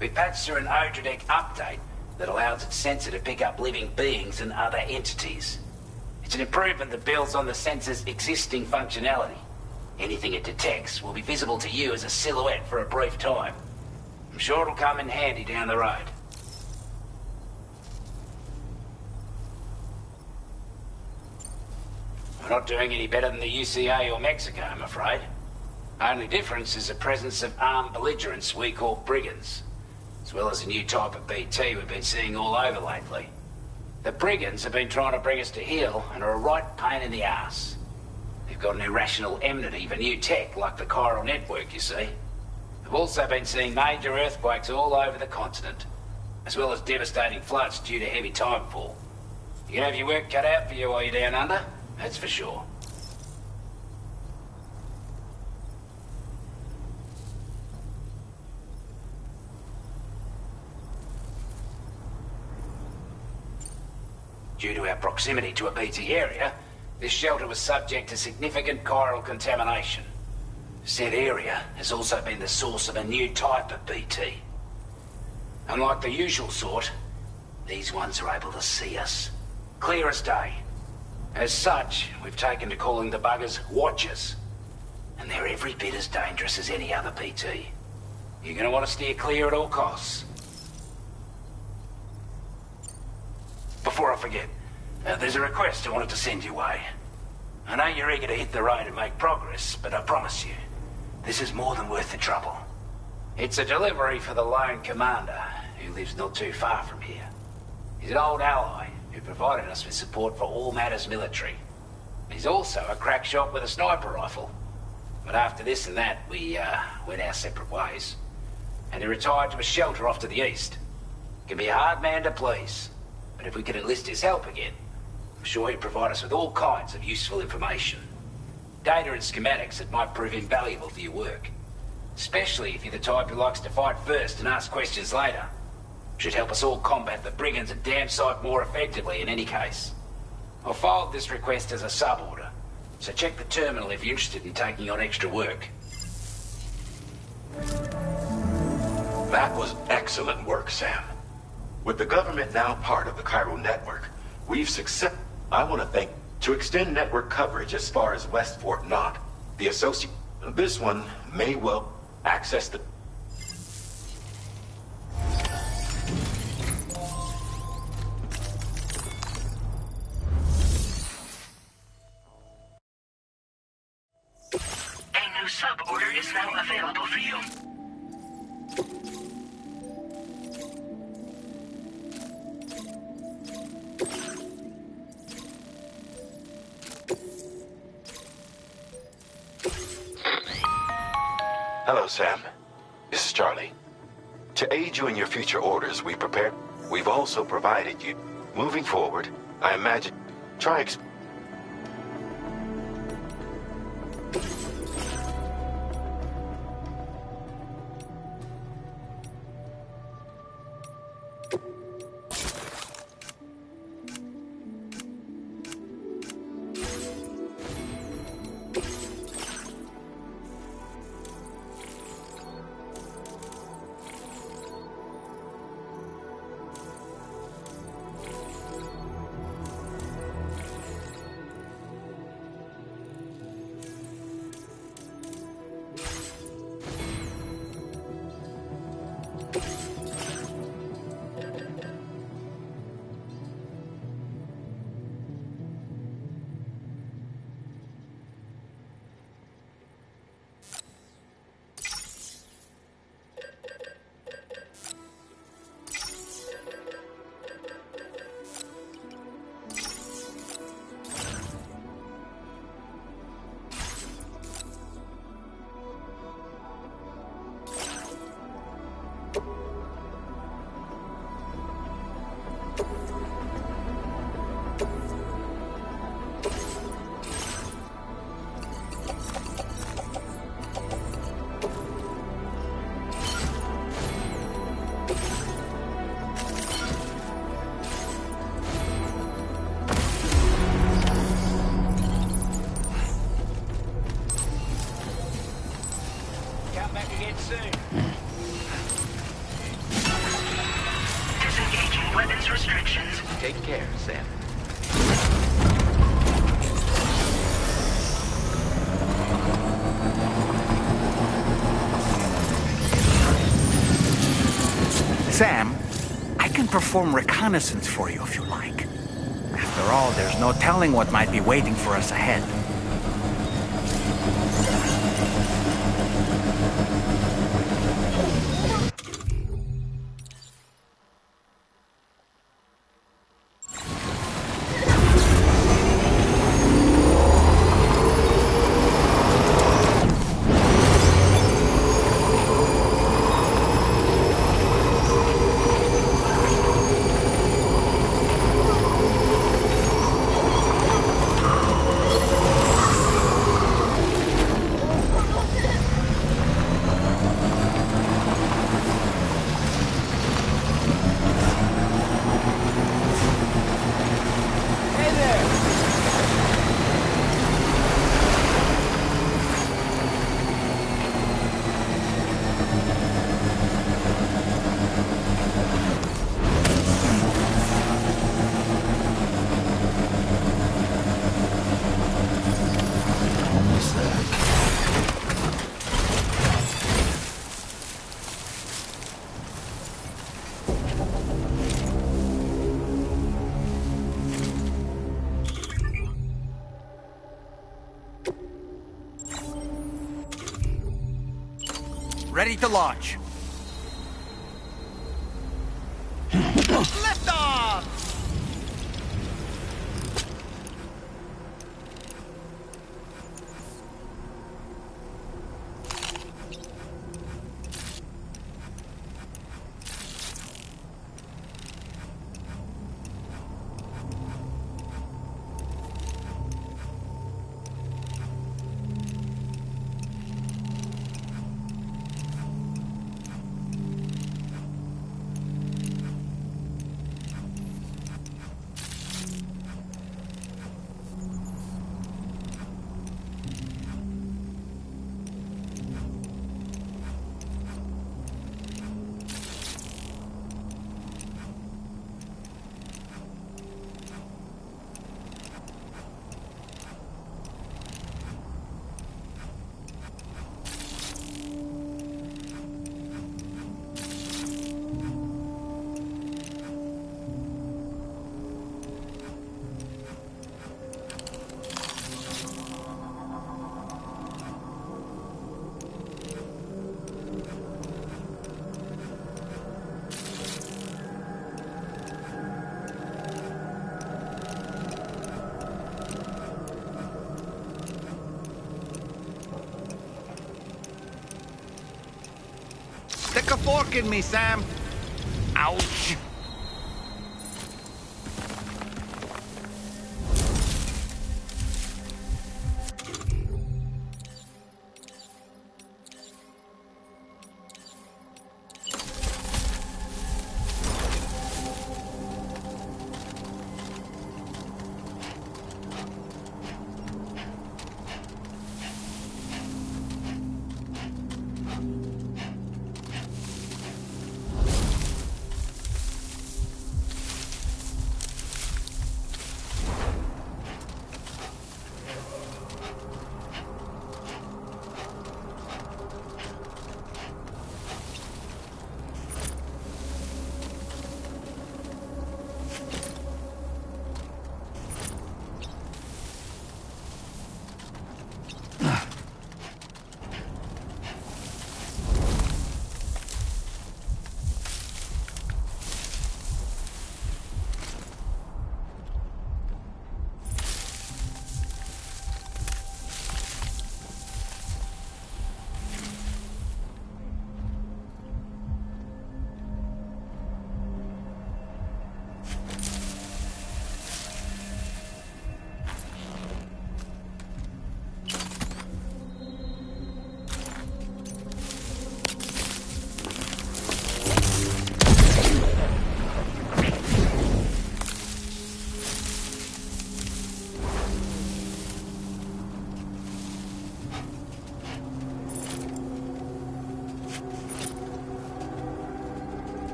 We patched through an Odradek update that allows its sensor to pick up living beings and other entities. It's an improvement that builds on the sensor's existing functionality. Anything it detects will be visible to you as a silhouette for a brief time. I'm sure it'll come in handy down the road. We're not doing any better than the UCA or Mexico, I'm afraid. Only difference is the presence of armed belligerents we call brigands, as well as a new type of BT we've been seeing all over lately. The brigands have been trying to bring us to heel and are a right pain in the ass. They've got an irrational enmity for new tech like the chiral network, you see. We've also been seeing major earthquakes all over the continent, as well as devastating floods due to heavy timefall. You can have your work cut out for you while you're down under, that's for sure. Due to our proximity to a BT area, this shelter was subject to significant chiral contamination. Said area has also been the source of a new type of BT. Unlike the usual sort, these ones are able to see us. Clear as day. As such, we've taken to calling the buggers Watchers. And they're every bit as dangerous as any other BT. You're gonna want to steer clear at all costs. Before I forget, there's a request I wanted to send your way. I know you're eager to hit the road and make progress, but I promise you, this is more than worth the trouble. It's a delivery for the lone commander, who lives not too far from here. He's an old ally who provided us with support for all matters military. He's also a crack shot with a sniper rifle. But after this and that, we went our separate ways. And he retired to a shelter off to the east. He can be a hard man to please, but if we could enlist his help again, I'm sure he'd provide us with all kinds of useful information. Data and schematics that might prove invaluable for your work. Especially if you're the type who likes to fight first and ask questions later. Should help us all combat the brigands a damn sight more effectively in any case. I'll file this request as a sub-order, so check the terminal if you're interested in taking on extra work. That was excellent work, Sam. With the government now part of the chiral network, we've succeeded. I want to thank to extend network coverage as far as West Fort Knott. The associate. This one may well access the. A new sub-order is now available for you. Hello, Sam. This is Charlie. To aid you in your future orders, we've also provided you. Moving forward, I imagine, weapons restrictions. Take care, Sam. Sam, I can perform reconnaissance for you if you like. After all, there's no telling what might be waiting for us ahead. Ready to launch. Lift off! Stick a fork in me, Sam. Ouch.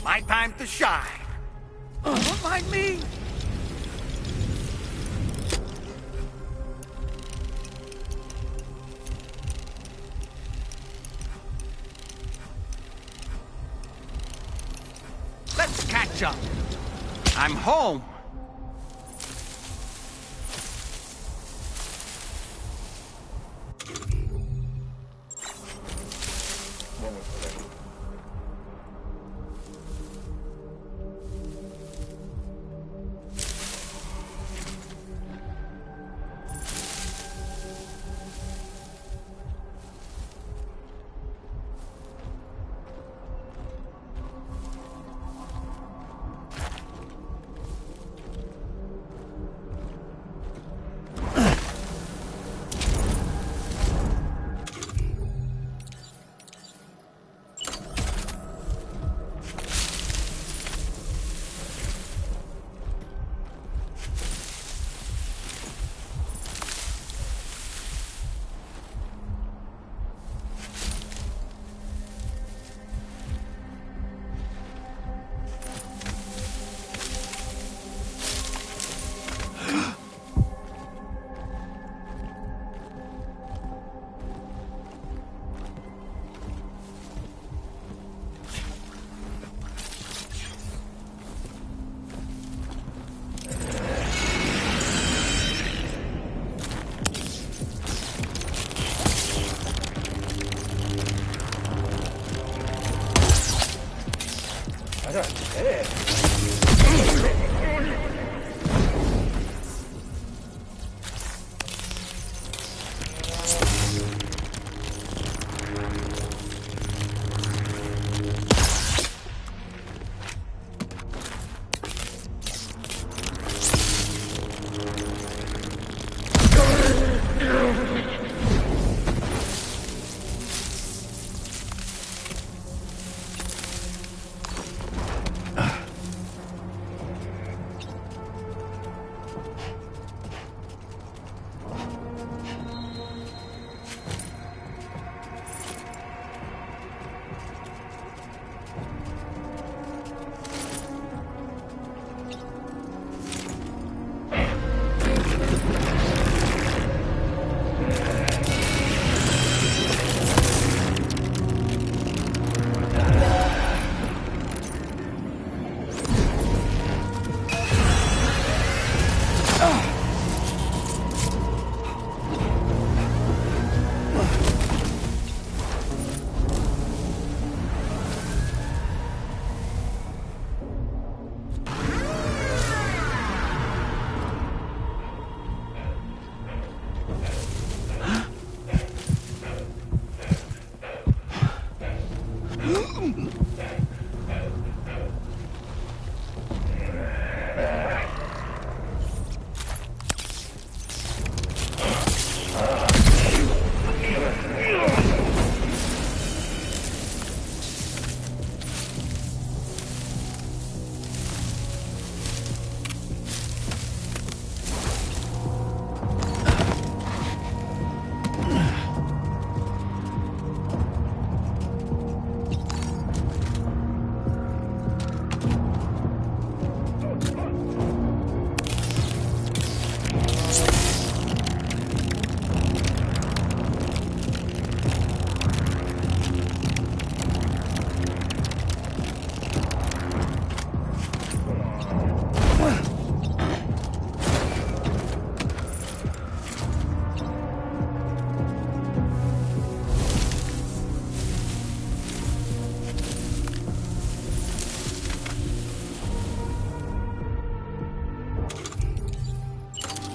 My time to shine. Don't mind me. Let's catch up. I'm home.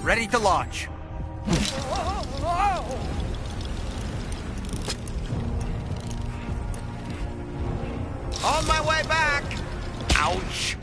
Ready to launch. On my way back! Ouch!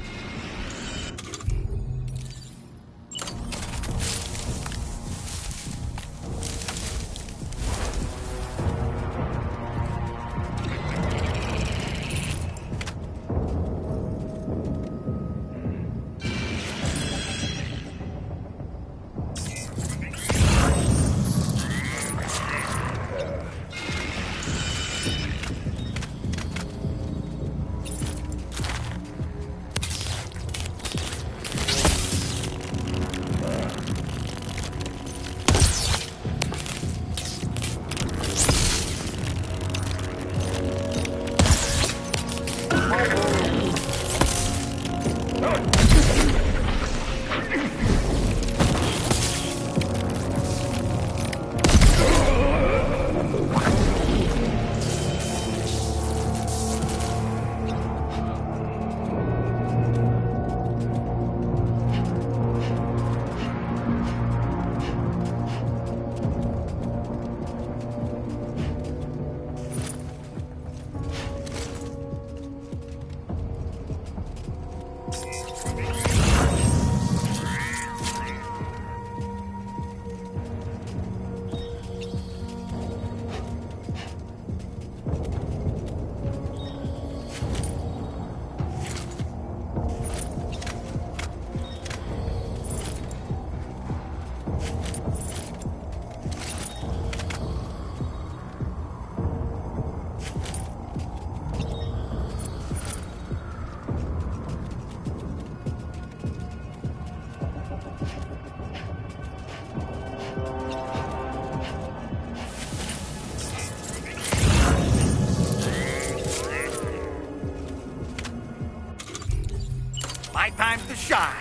my time to shine.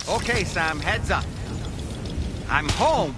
Okay, Sam, heads up. I'm home.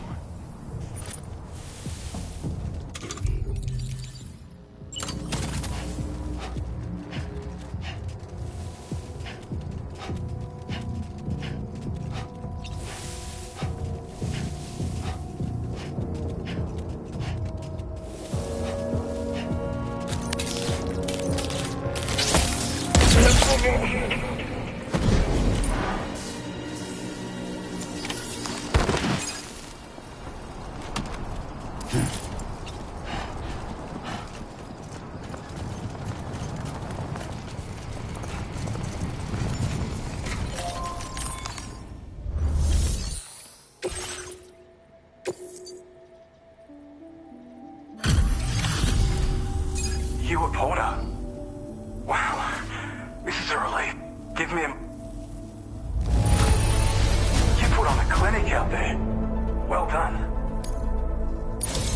You a porter? Wow, this is a relief. Give me a... You put on a clinic out there. Well done.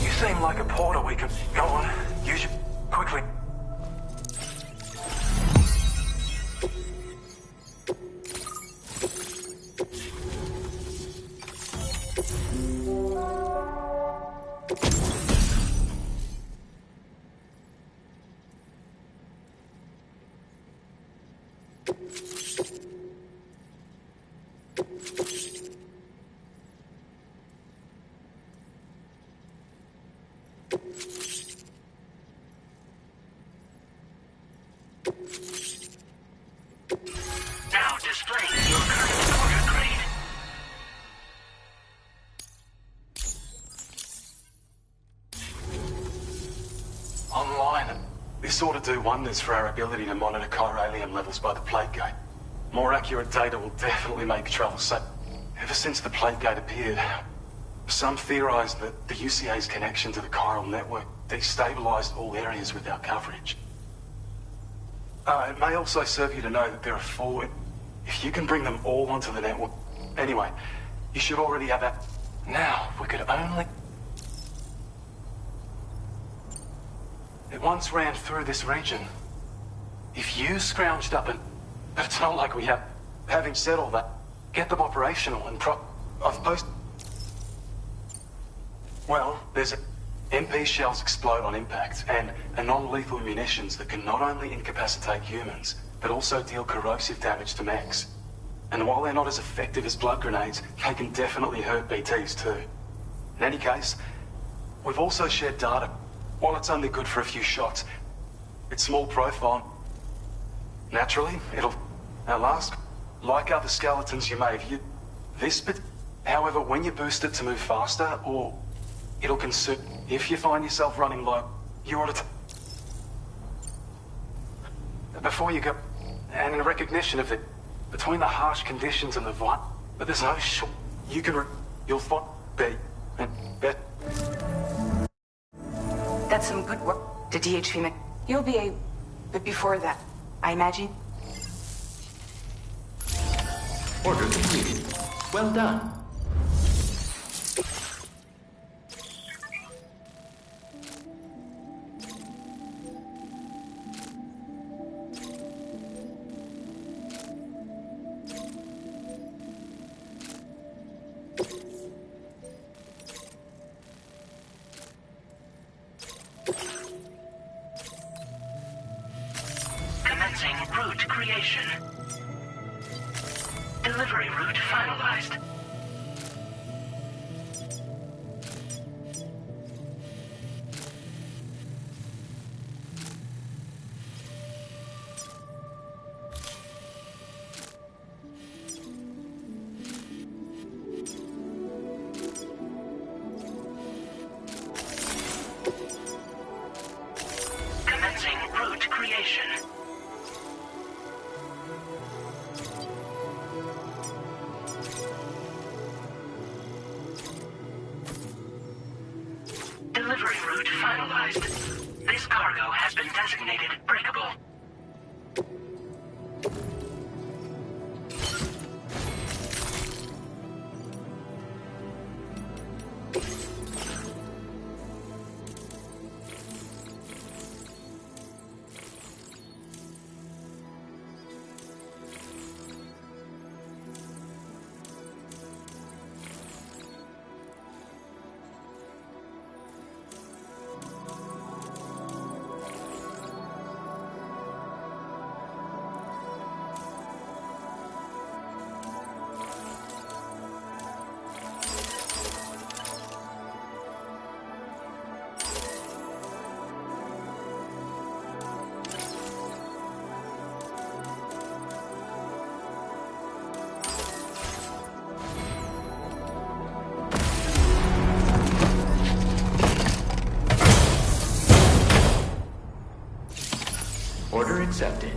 You seem like a porter we could... Go on, use your... Quickly. Now display your current porter grade. Online. This ought to do wonders for our ability to monitor chiralium levels by the plague gate. More accurate data will definitely make travel safe. Ever since the plague gate appeared, some theorized that the UCA's connection to the chiral network destabilized all areas with our coverage. It may also serve you to know that there are 4... If you can bring them all onto the network... Anyway, you should already have that. Now, we could only... It once ran through this region. If you scrounged up and... But it's not like we have... Having said all that, get them operational and I've posted... Well, there's MP shells explode on impact, and non-lethal munitions that can not only incapacitate humans, but also deal corrosive damage to mechs. And while they're not as effective as blood grenades, they can definitely hurt BTs too. In any case, we've also shared data. While it's only good for a few shots, it's small profile. Naturally, it'll outlast, like other skeletons you may have used. This bit, however, when you boost it to move faster, or it'll consume... If you find yourself running low, you ought to... Before you go... And in recognition of it, between the harsh conditions and the violence, but there's no short... You can... You'll find... And bet... That's some good work. The DHV... You'll be a... But before that, I imagine... Order completed. Well done. Commencing route creation. Delivery route finalized. Delivery route finalized. This cargo has been designated breakable. Order accepted.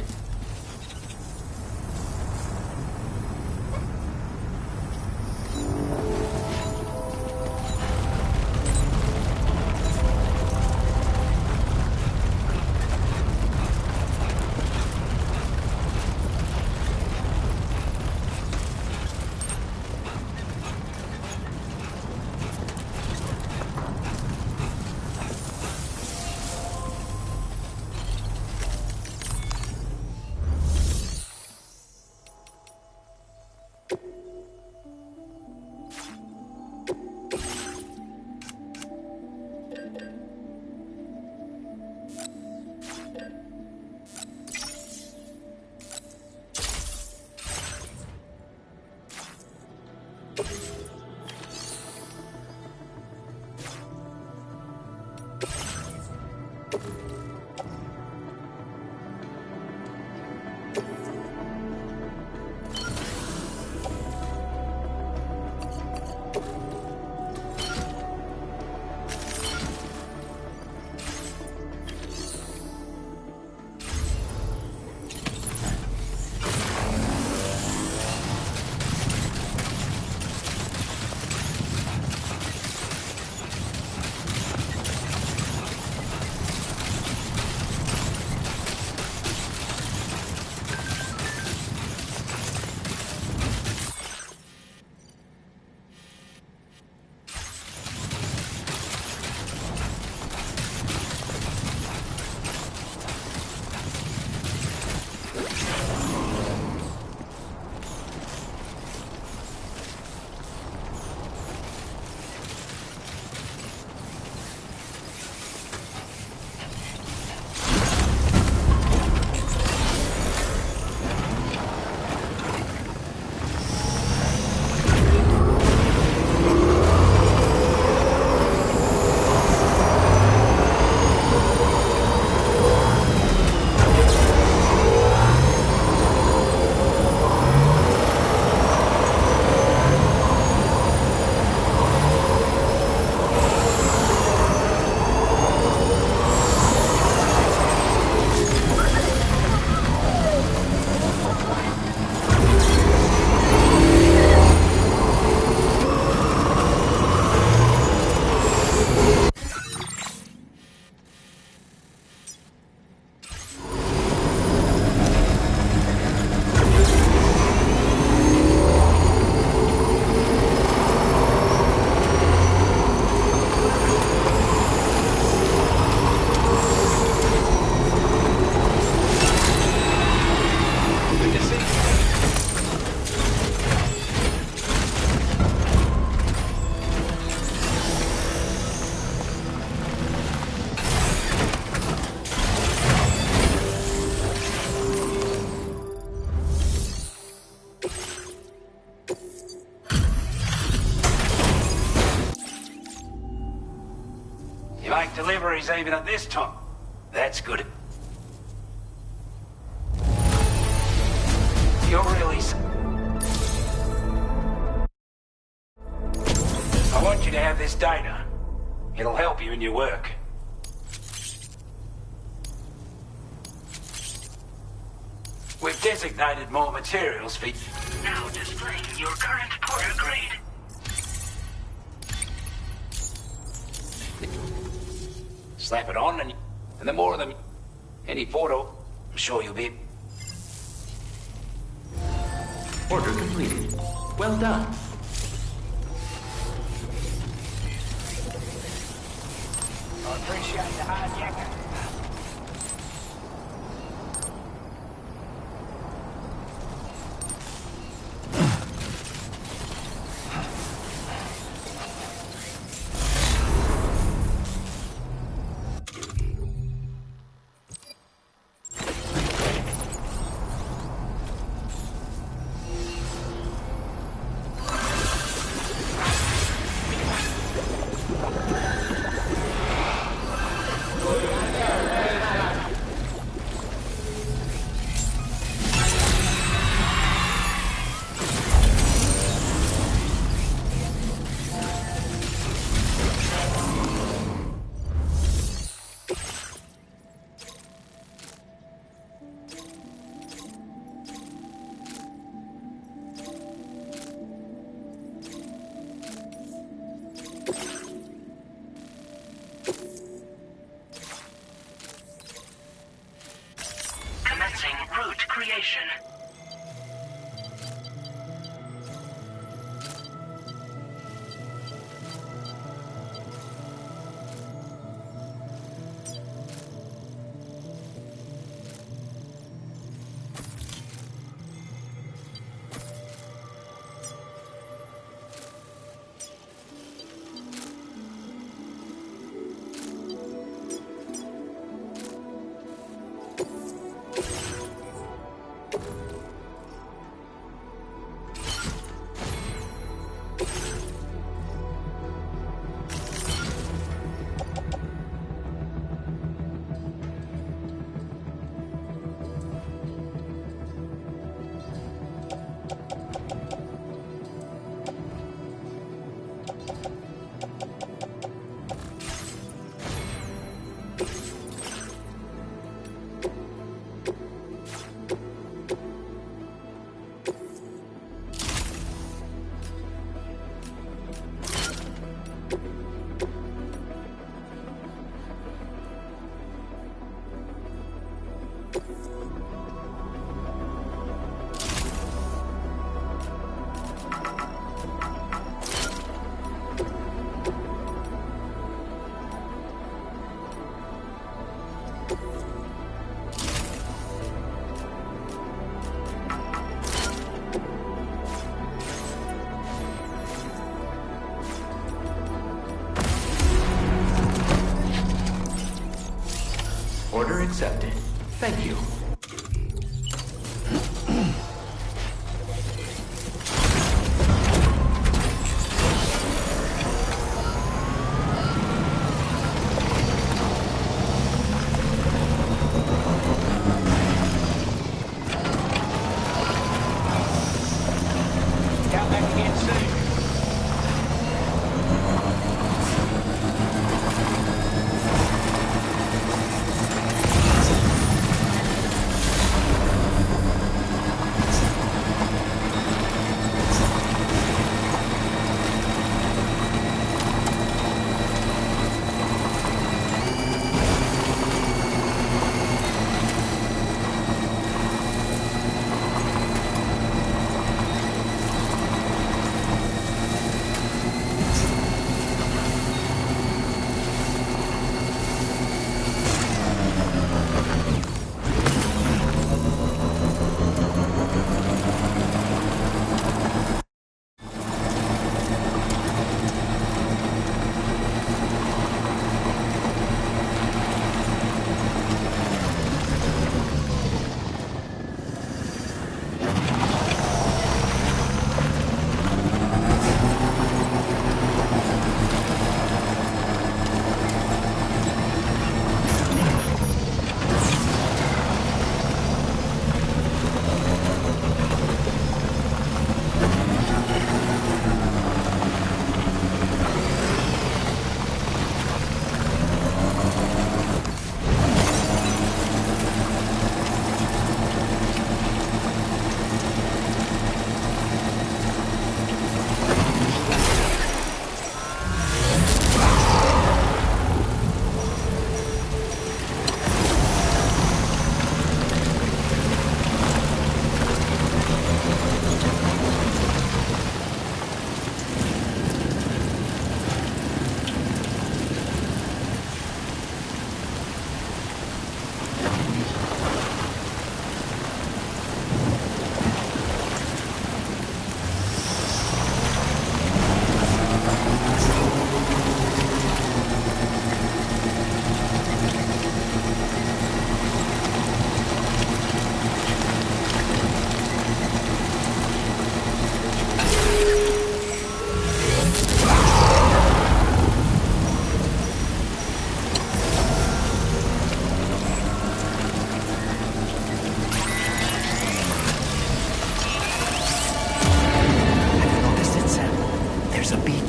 Make deliveries even at this time. That's good. You're really... I want you to have this data. It'll help you in your work. We've designated more materials for... Now displaying your current Porter grade. slap it on, and the more of them, any portal, I'm sure you'll be... Order completed. Well done. I appreciate the hard jacket. Commencing route creation. Order accepted. Thank you. Come back again soon.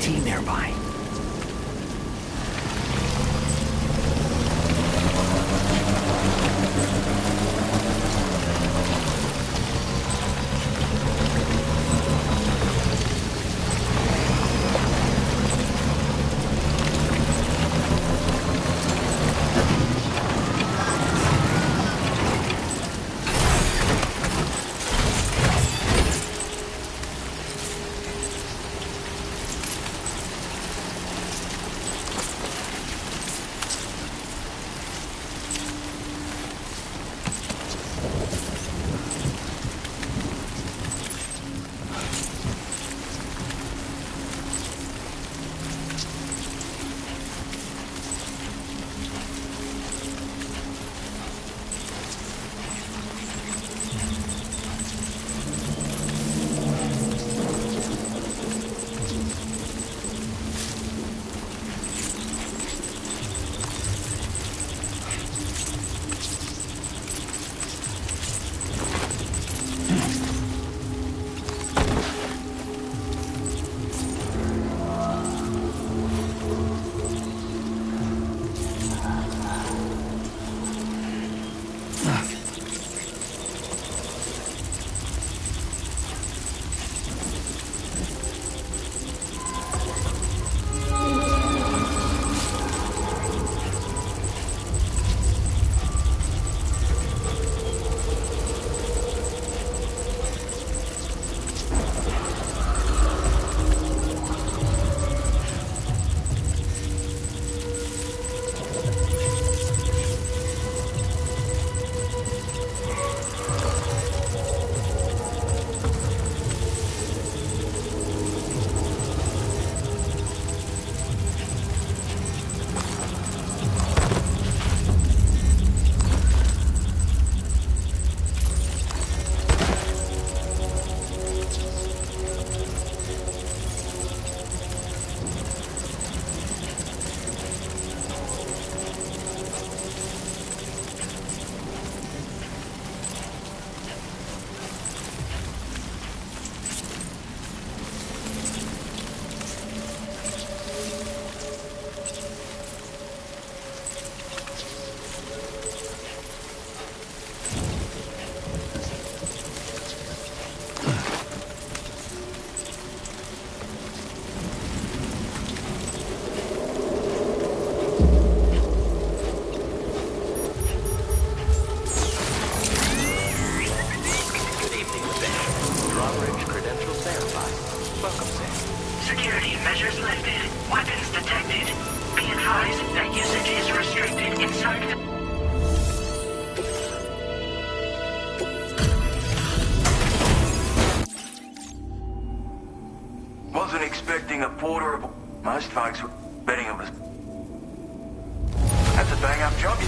AT nearby. Wasn't expecting a portable. Most folks were betting it was. That's a bang-up job.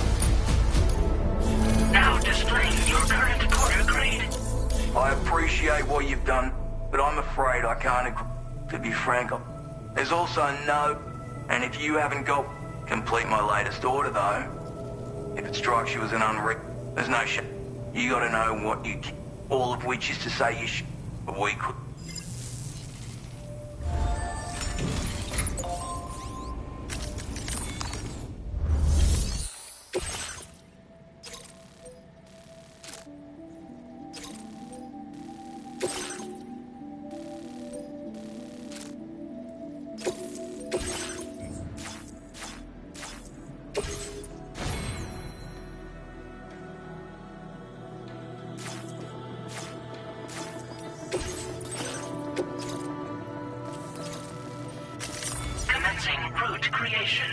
Now displaying your current quarter grade. I appreciate what you've done, but I'm afraid I can't agree. To be frank, there's also no. And if you haven't got complete my latest order, though, if it strikes you as an there's no shit. You gotta know what you can. All of which is to say you should. But we could. Route creation.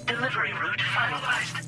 Delivery route finalized.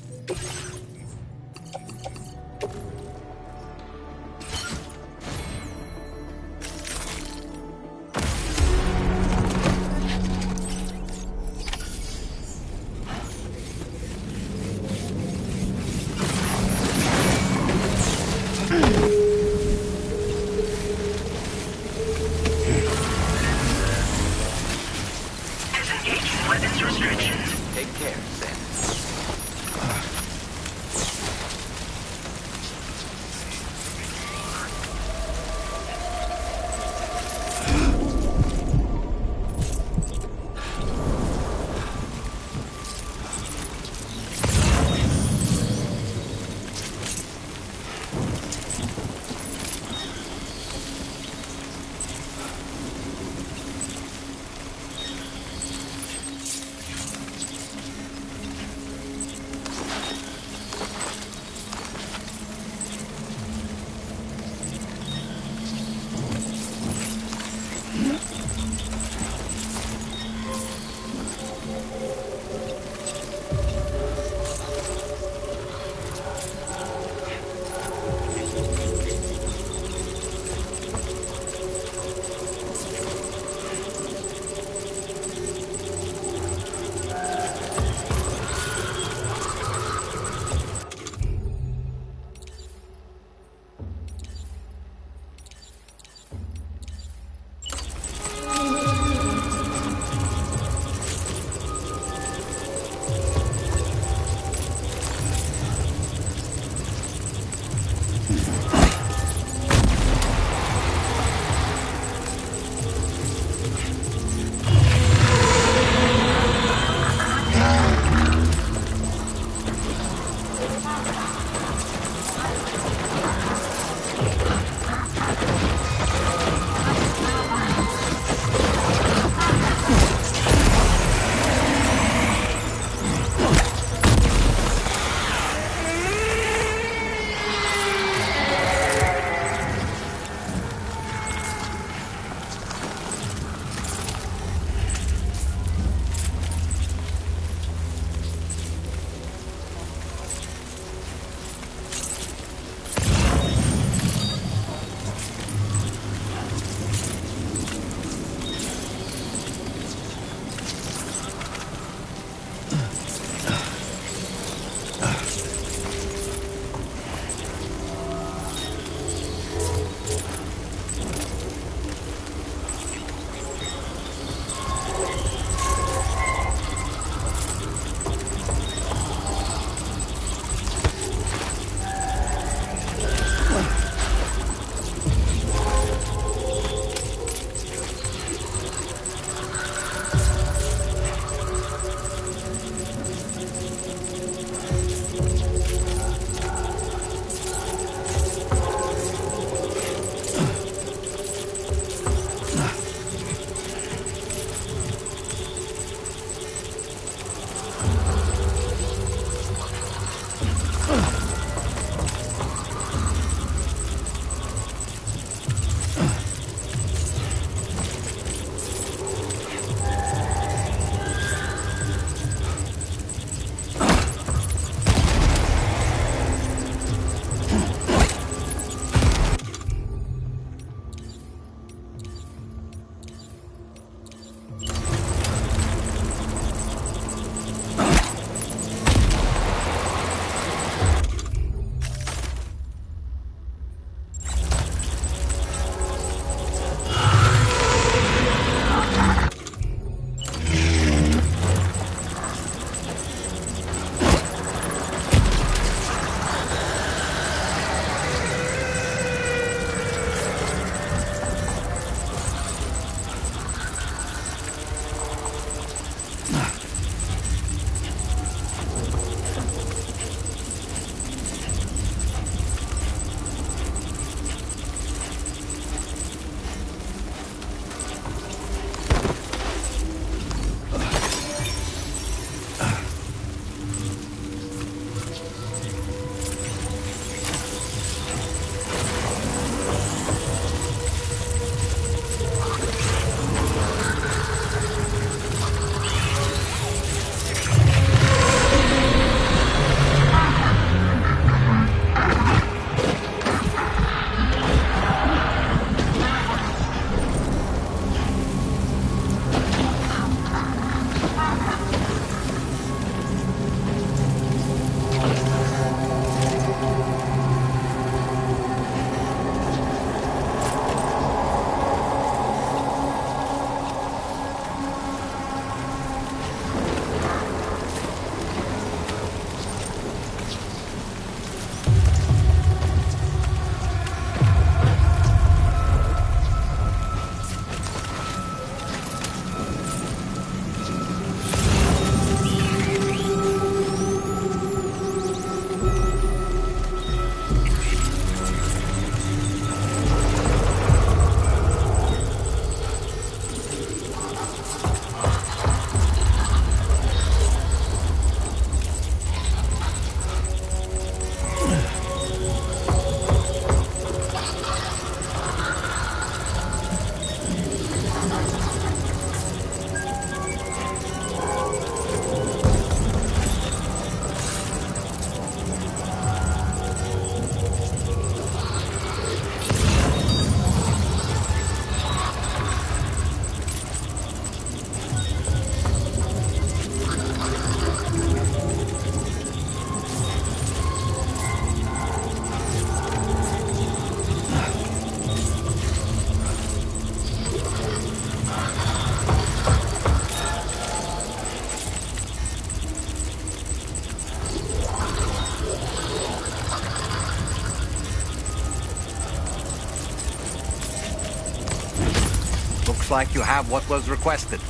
Looks like you have what was requested.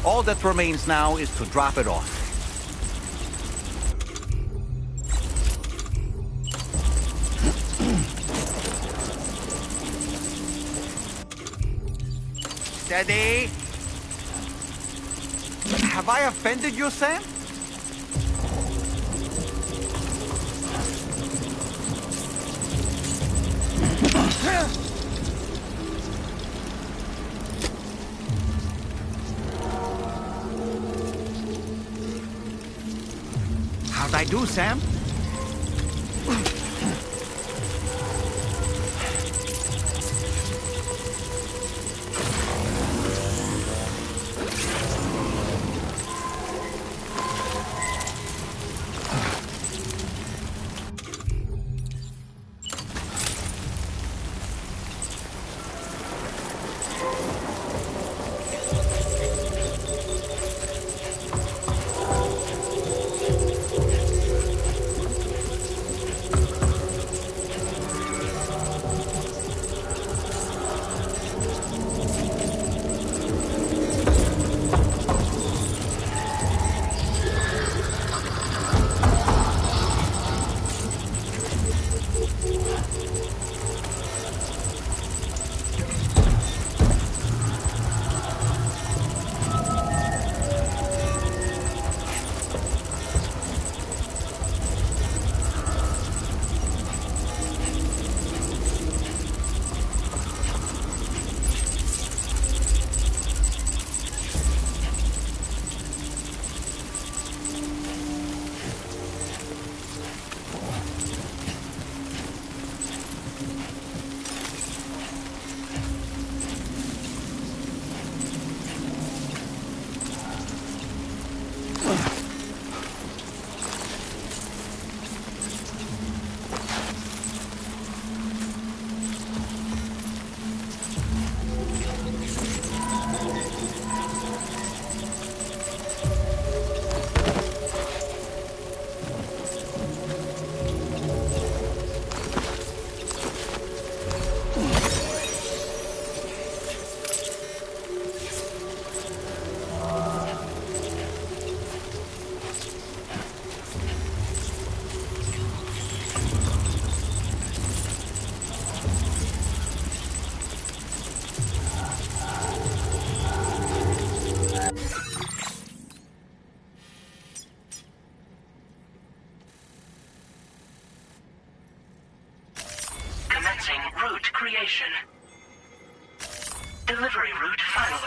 All that remains now is to drop it off. Steady! Have I offended you, Sam? How'd I do, Sam? Commencing route creation. Delivery route final.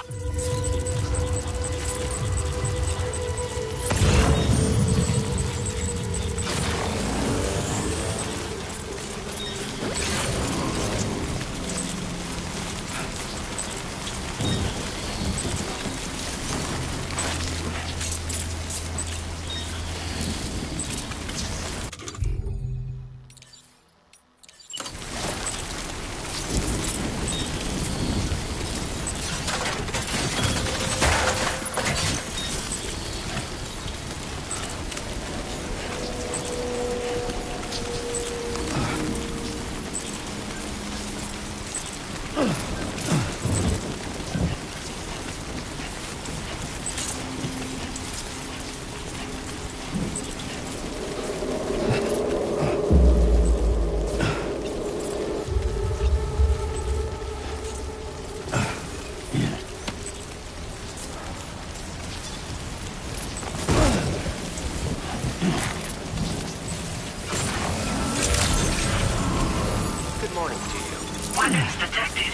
Weapons detected.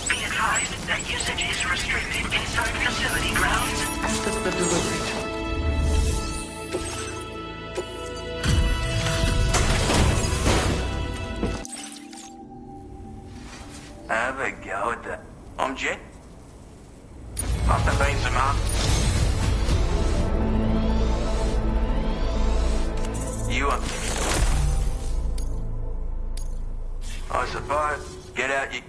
Be advised that usage is restricted inside facility grounds. Enter the delivery. Have a go at that. I'm Jet. Must have been some up. You up? I suppose. Get out, you...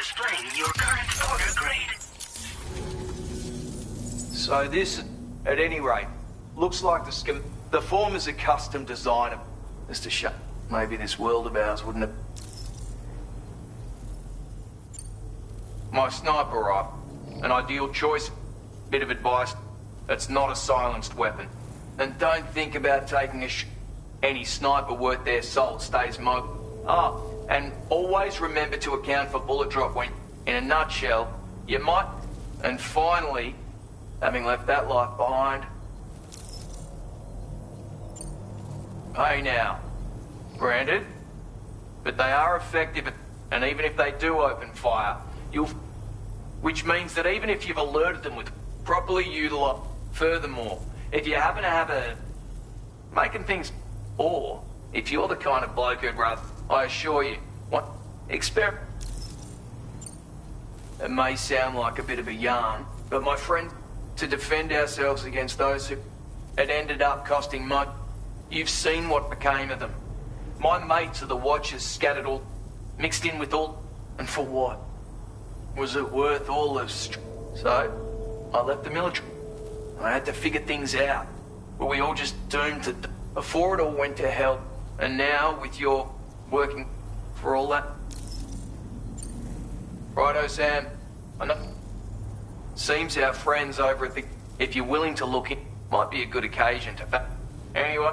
displaying your current order grade. So this, at any rate, looks like the form is a custom design. Mr. Shah, maybe this world of ours wouldn't have... My sniper rifle, an ideal choice. Bit of advice, it's not a silenced weapon. And don't think about taking any sniper worth their salt stays mobile. And always remember to account for bullet drop when, in a nutshell, you might... And finally, having left that life behind... Hey now, granted, but they are effective, and even if they do open fire, which means that even if you've alerted them with properly utilized... Furthermore, if you happen to have making things... Or, if you're the kind of bloke who'd rather... I assure you, it may sound like a bit of a yarn, but my friend, to defend ourselves against those who... It ended up costing much... You've seen what became of them. My mates are the Watchers scattered all... Mixed in with all... And for what? Was it worth all this? So, I left the military. I had to figure things out. Were we all just doomed to... Before it all went to hell. And now, with your working for all that... Righto, Sam. I know... Seems our friends over at the... If you're willing to look in, might be a good occasion to... Anyway...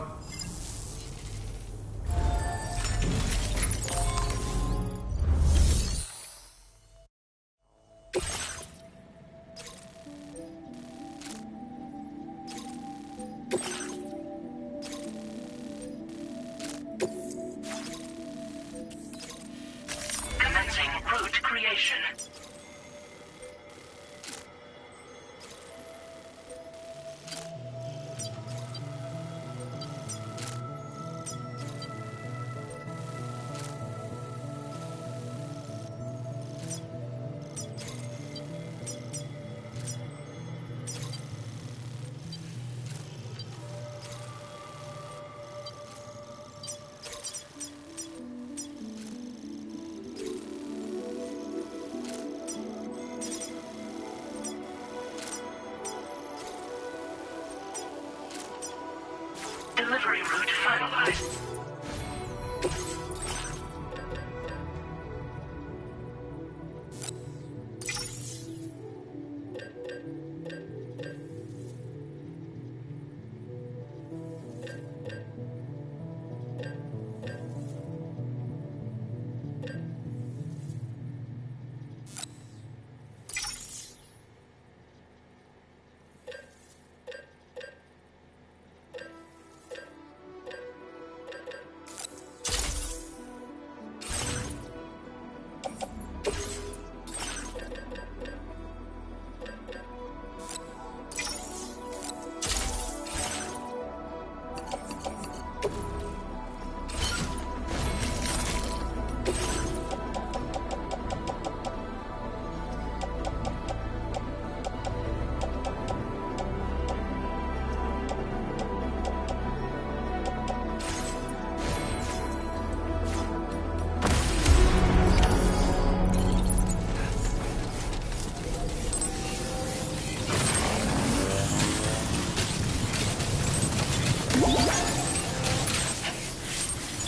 Commencing route creation. Delivery route finalized.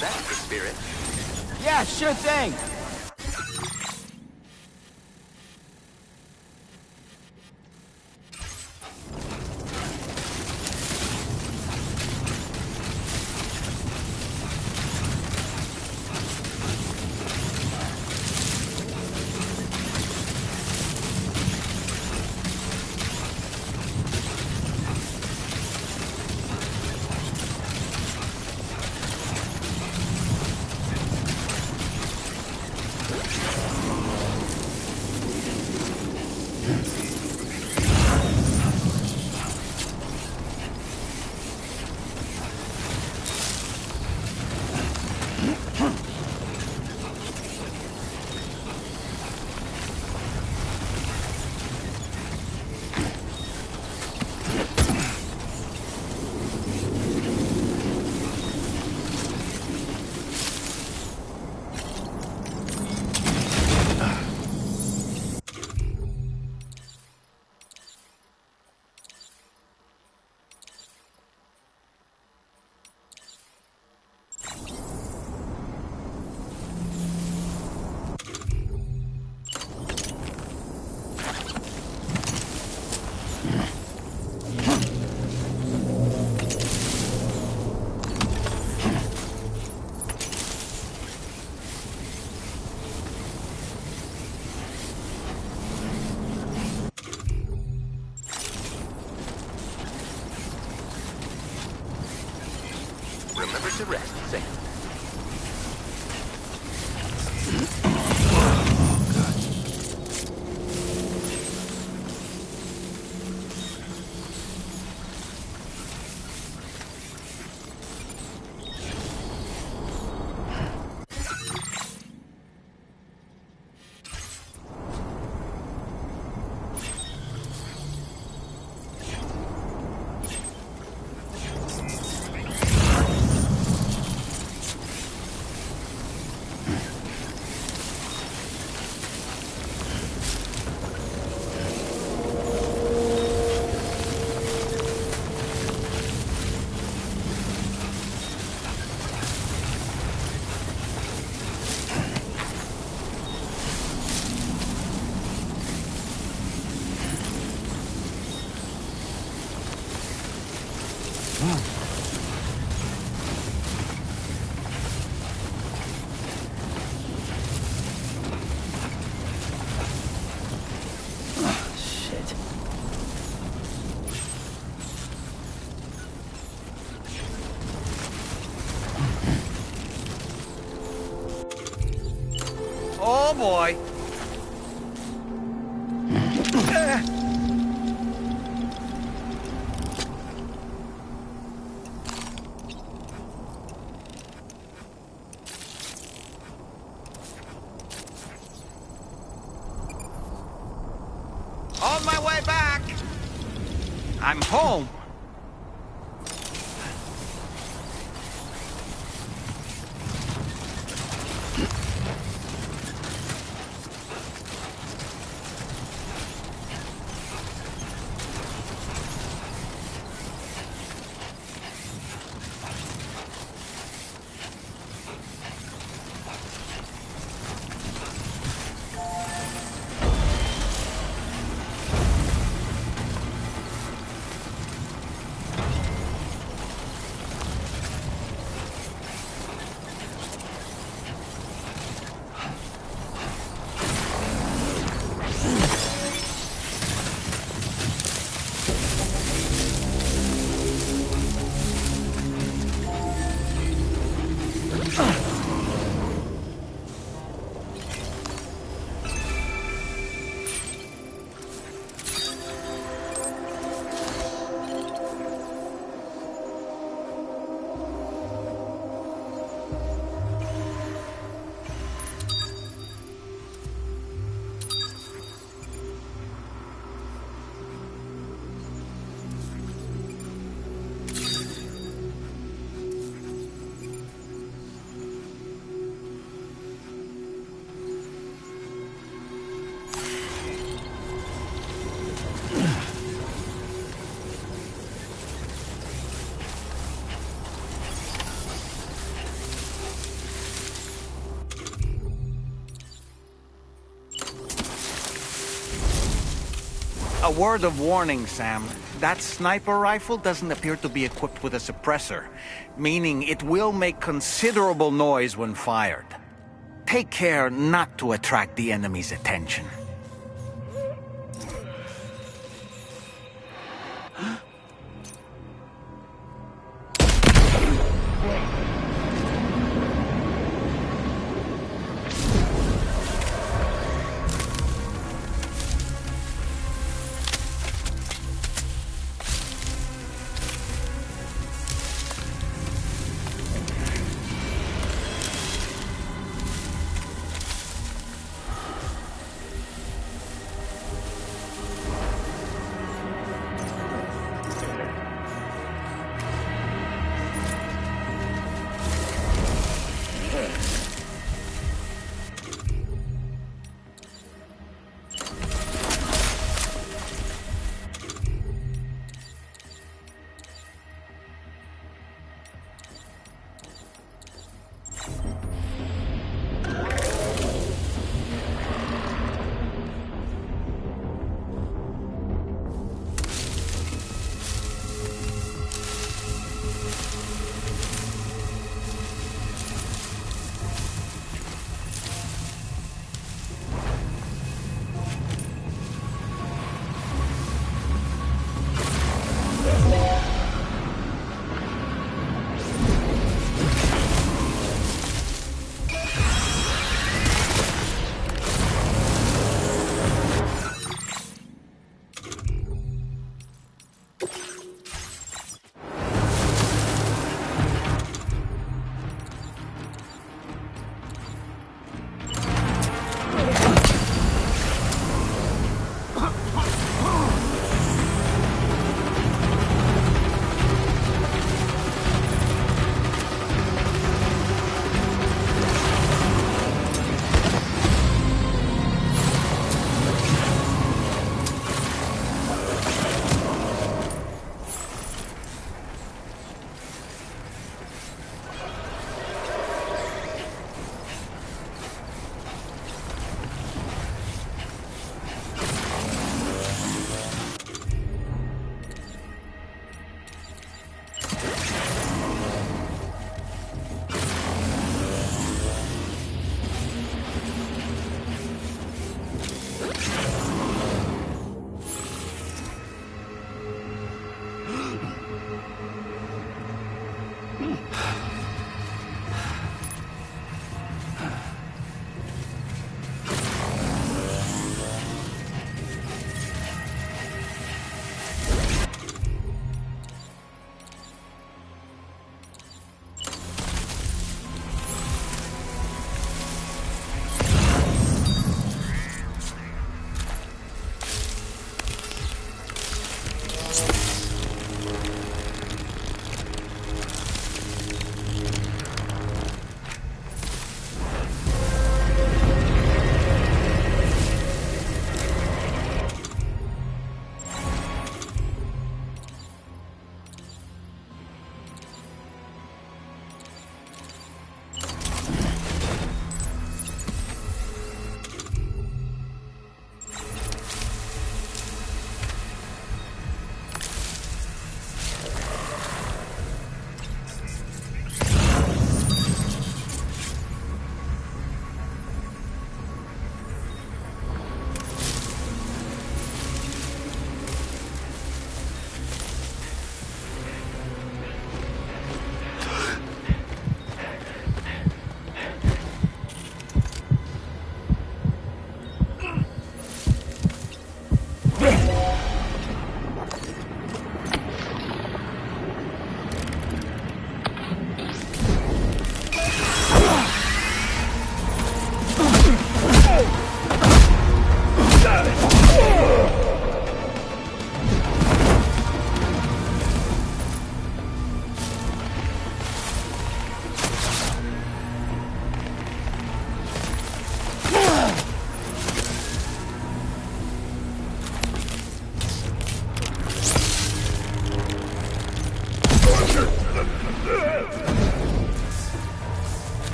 That's the spirit. Yeah, sure thing. Remember to rest, Sam. Oh boy. On my way back. I'm home. A word of warning, Sam. That sniper rifle doesn't appear to be equipped with a suppressor, meaning it will make considerable noise when fired. Take care not to attract the enemy's attention.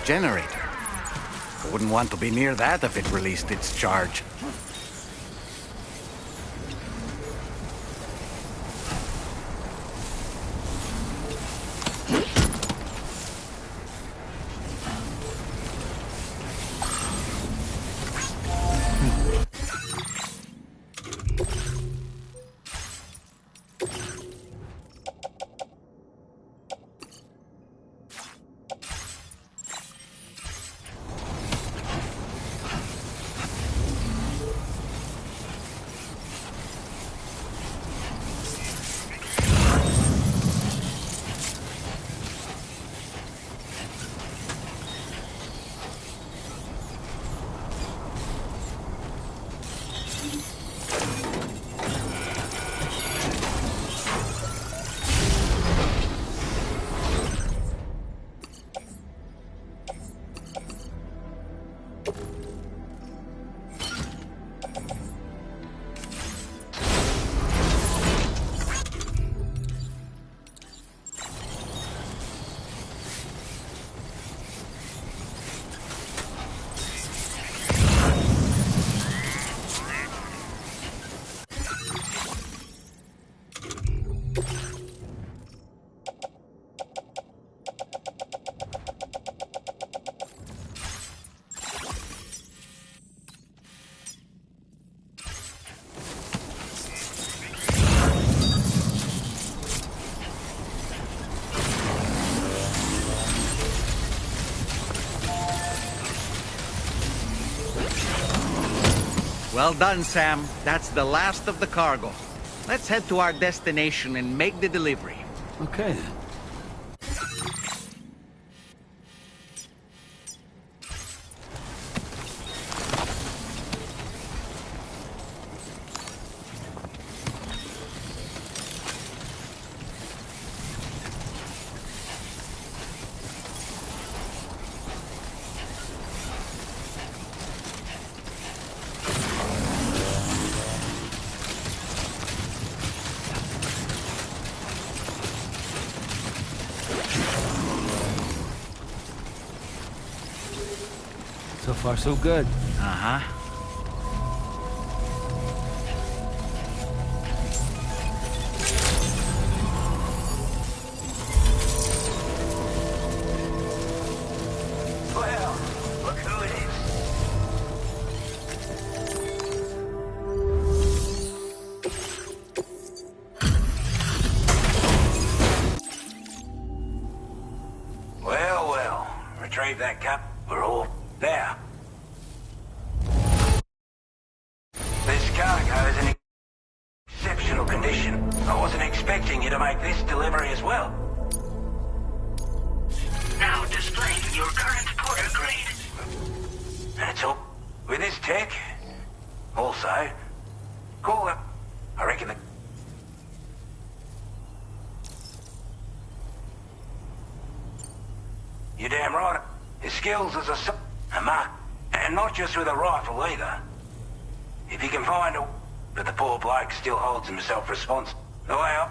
Generator. I wouldn't want to be near that if it released its charge. Well done, Sam. That's the last of the cargo. Let's head to our destination and make the delivery. Okay, then. So far, so good. Uh-huh. Well, look who it is. Well, well. Retrieve that cup. We're all there. This cargo's in exceptional condition. I wasn't expecting you to make this delivery as well. Now displaying your current porter grade. That's all. With this tech, also, call up. I reckon the... You're damn right. His skills as a mark, and not just with a rifle either. If you can find a... But the poor bloke still holds himself responsible. Well,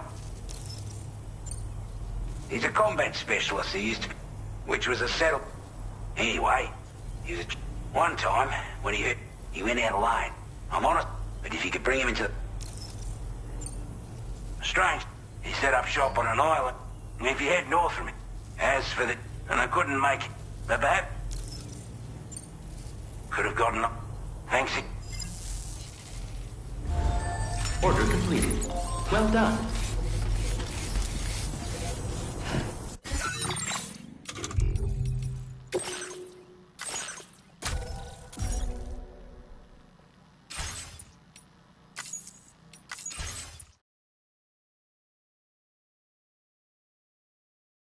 he's a combat specialist, he used to be, which was a settle. Anyway, he was one time, when he went out alone. I'm honest, but if you could bring him into... Strange, he set up shop on an island. If you head north from it, as for the... And I couldn't make it. But perhaps... Could have gotten... Thanks. Order completed. Well done.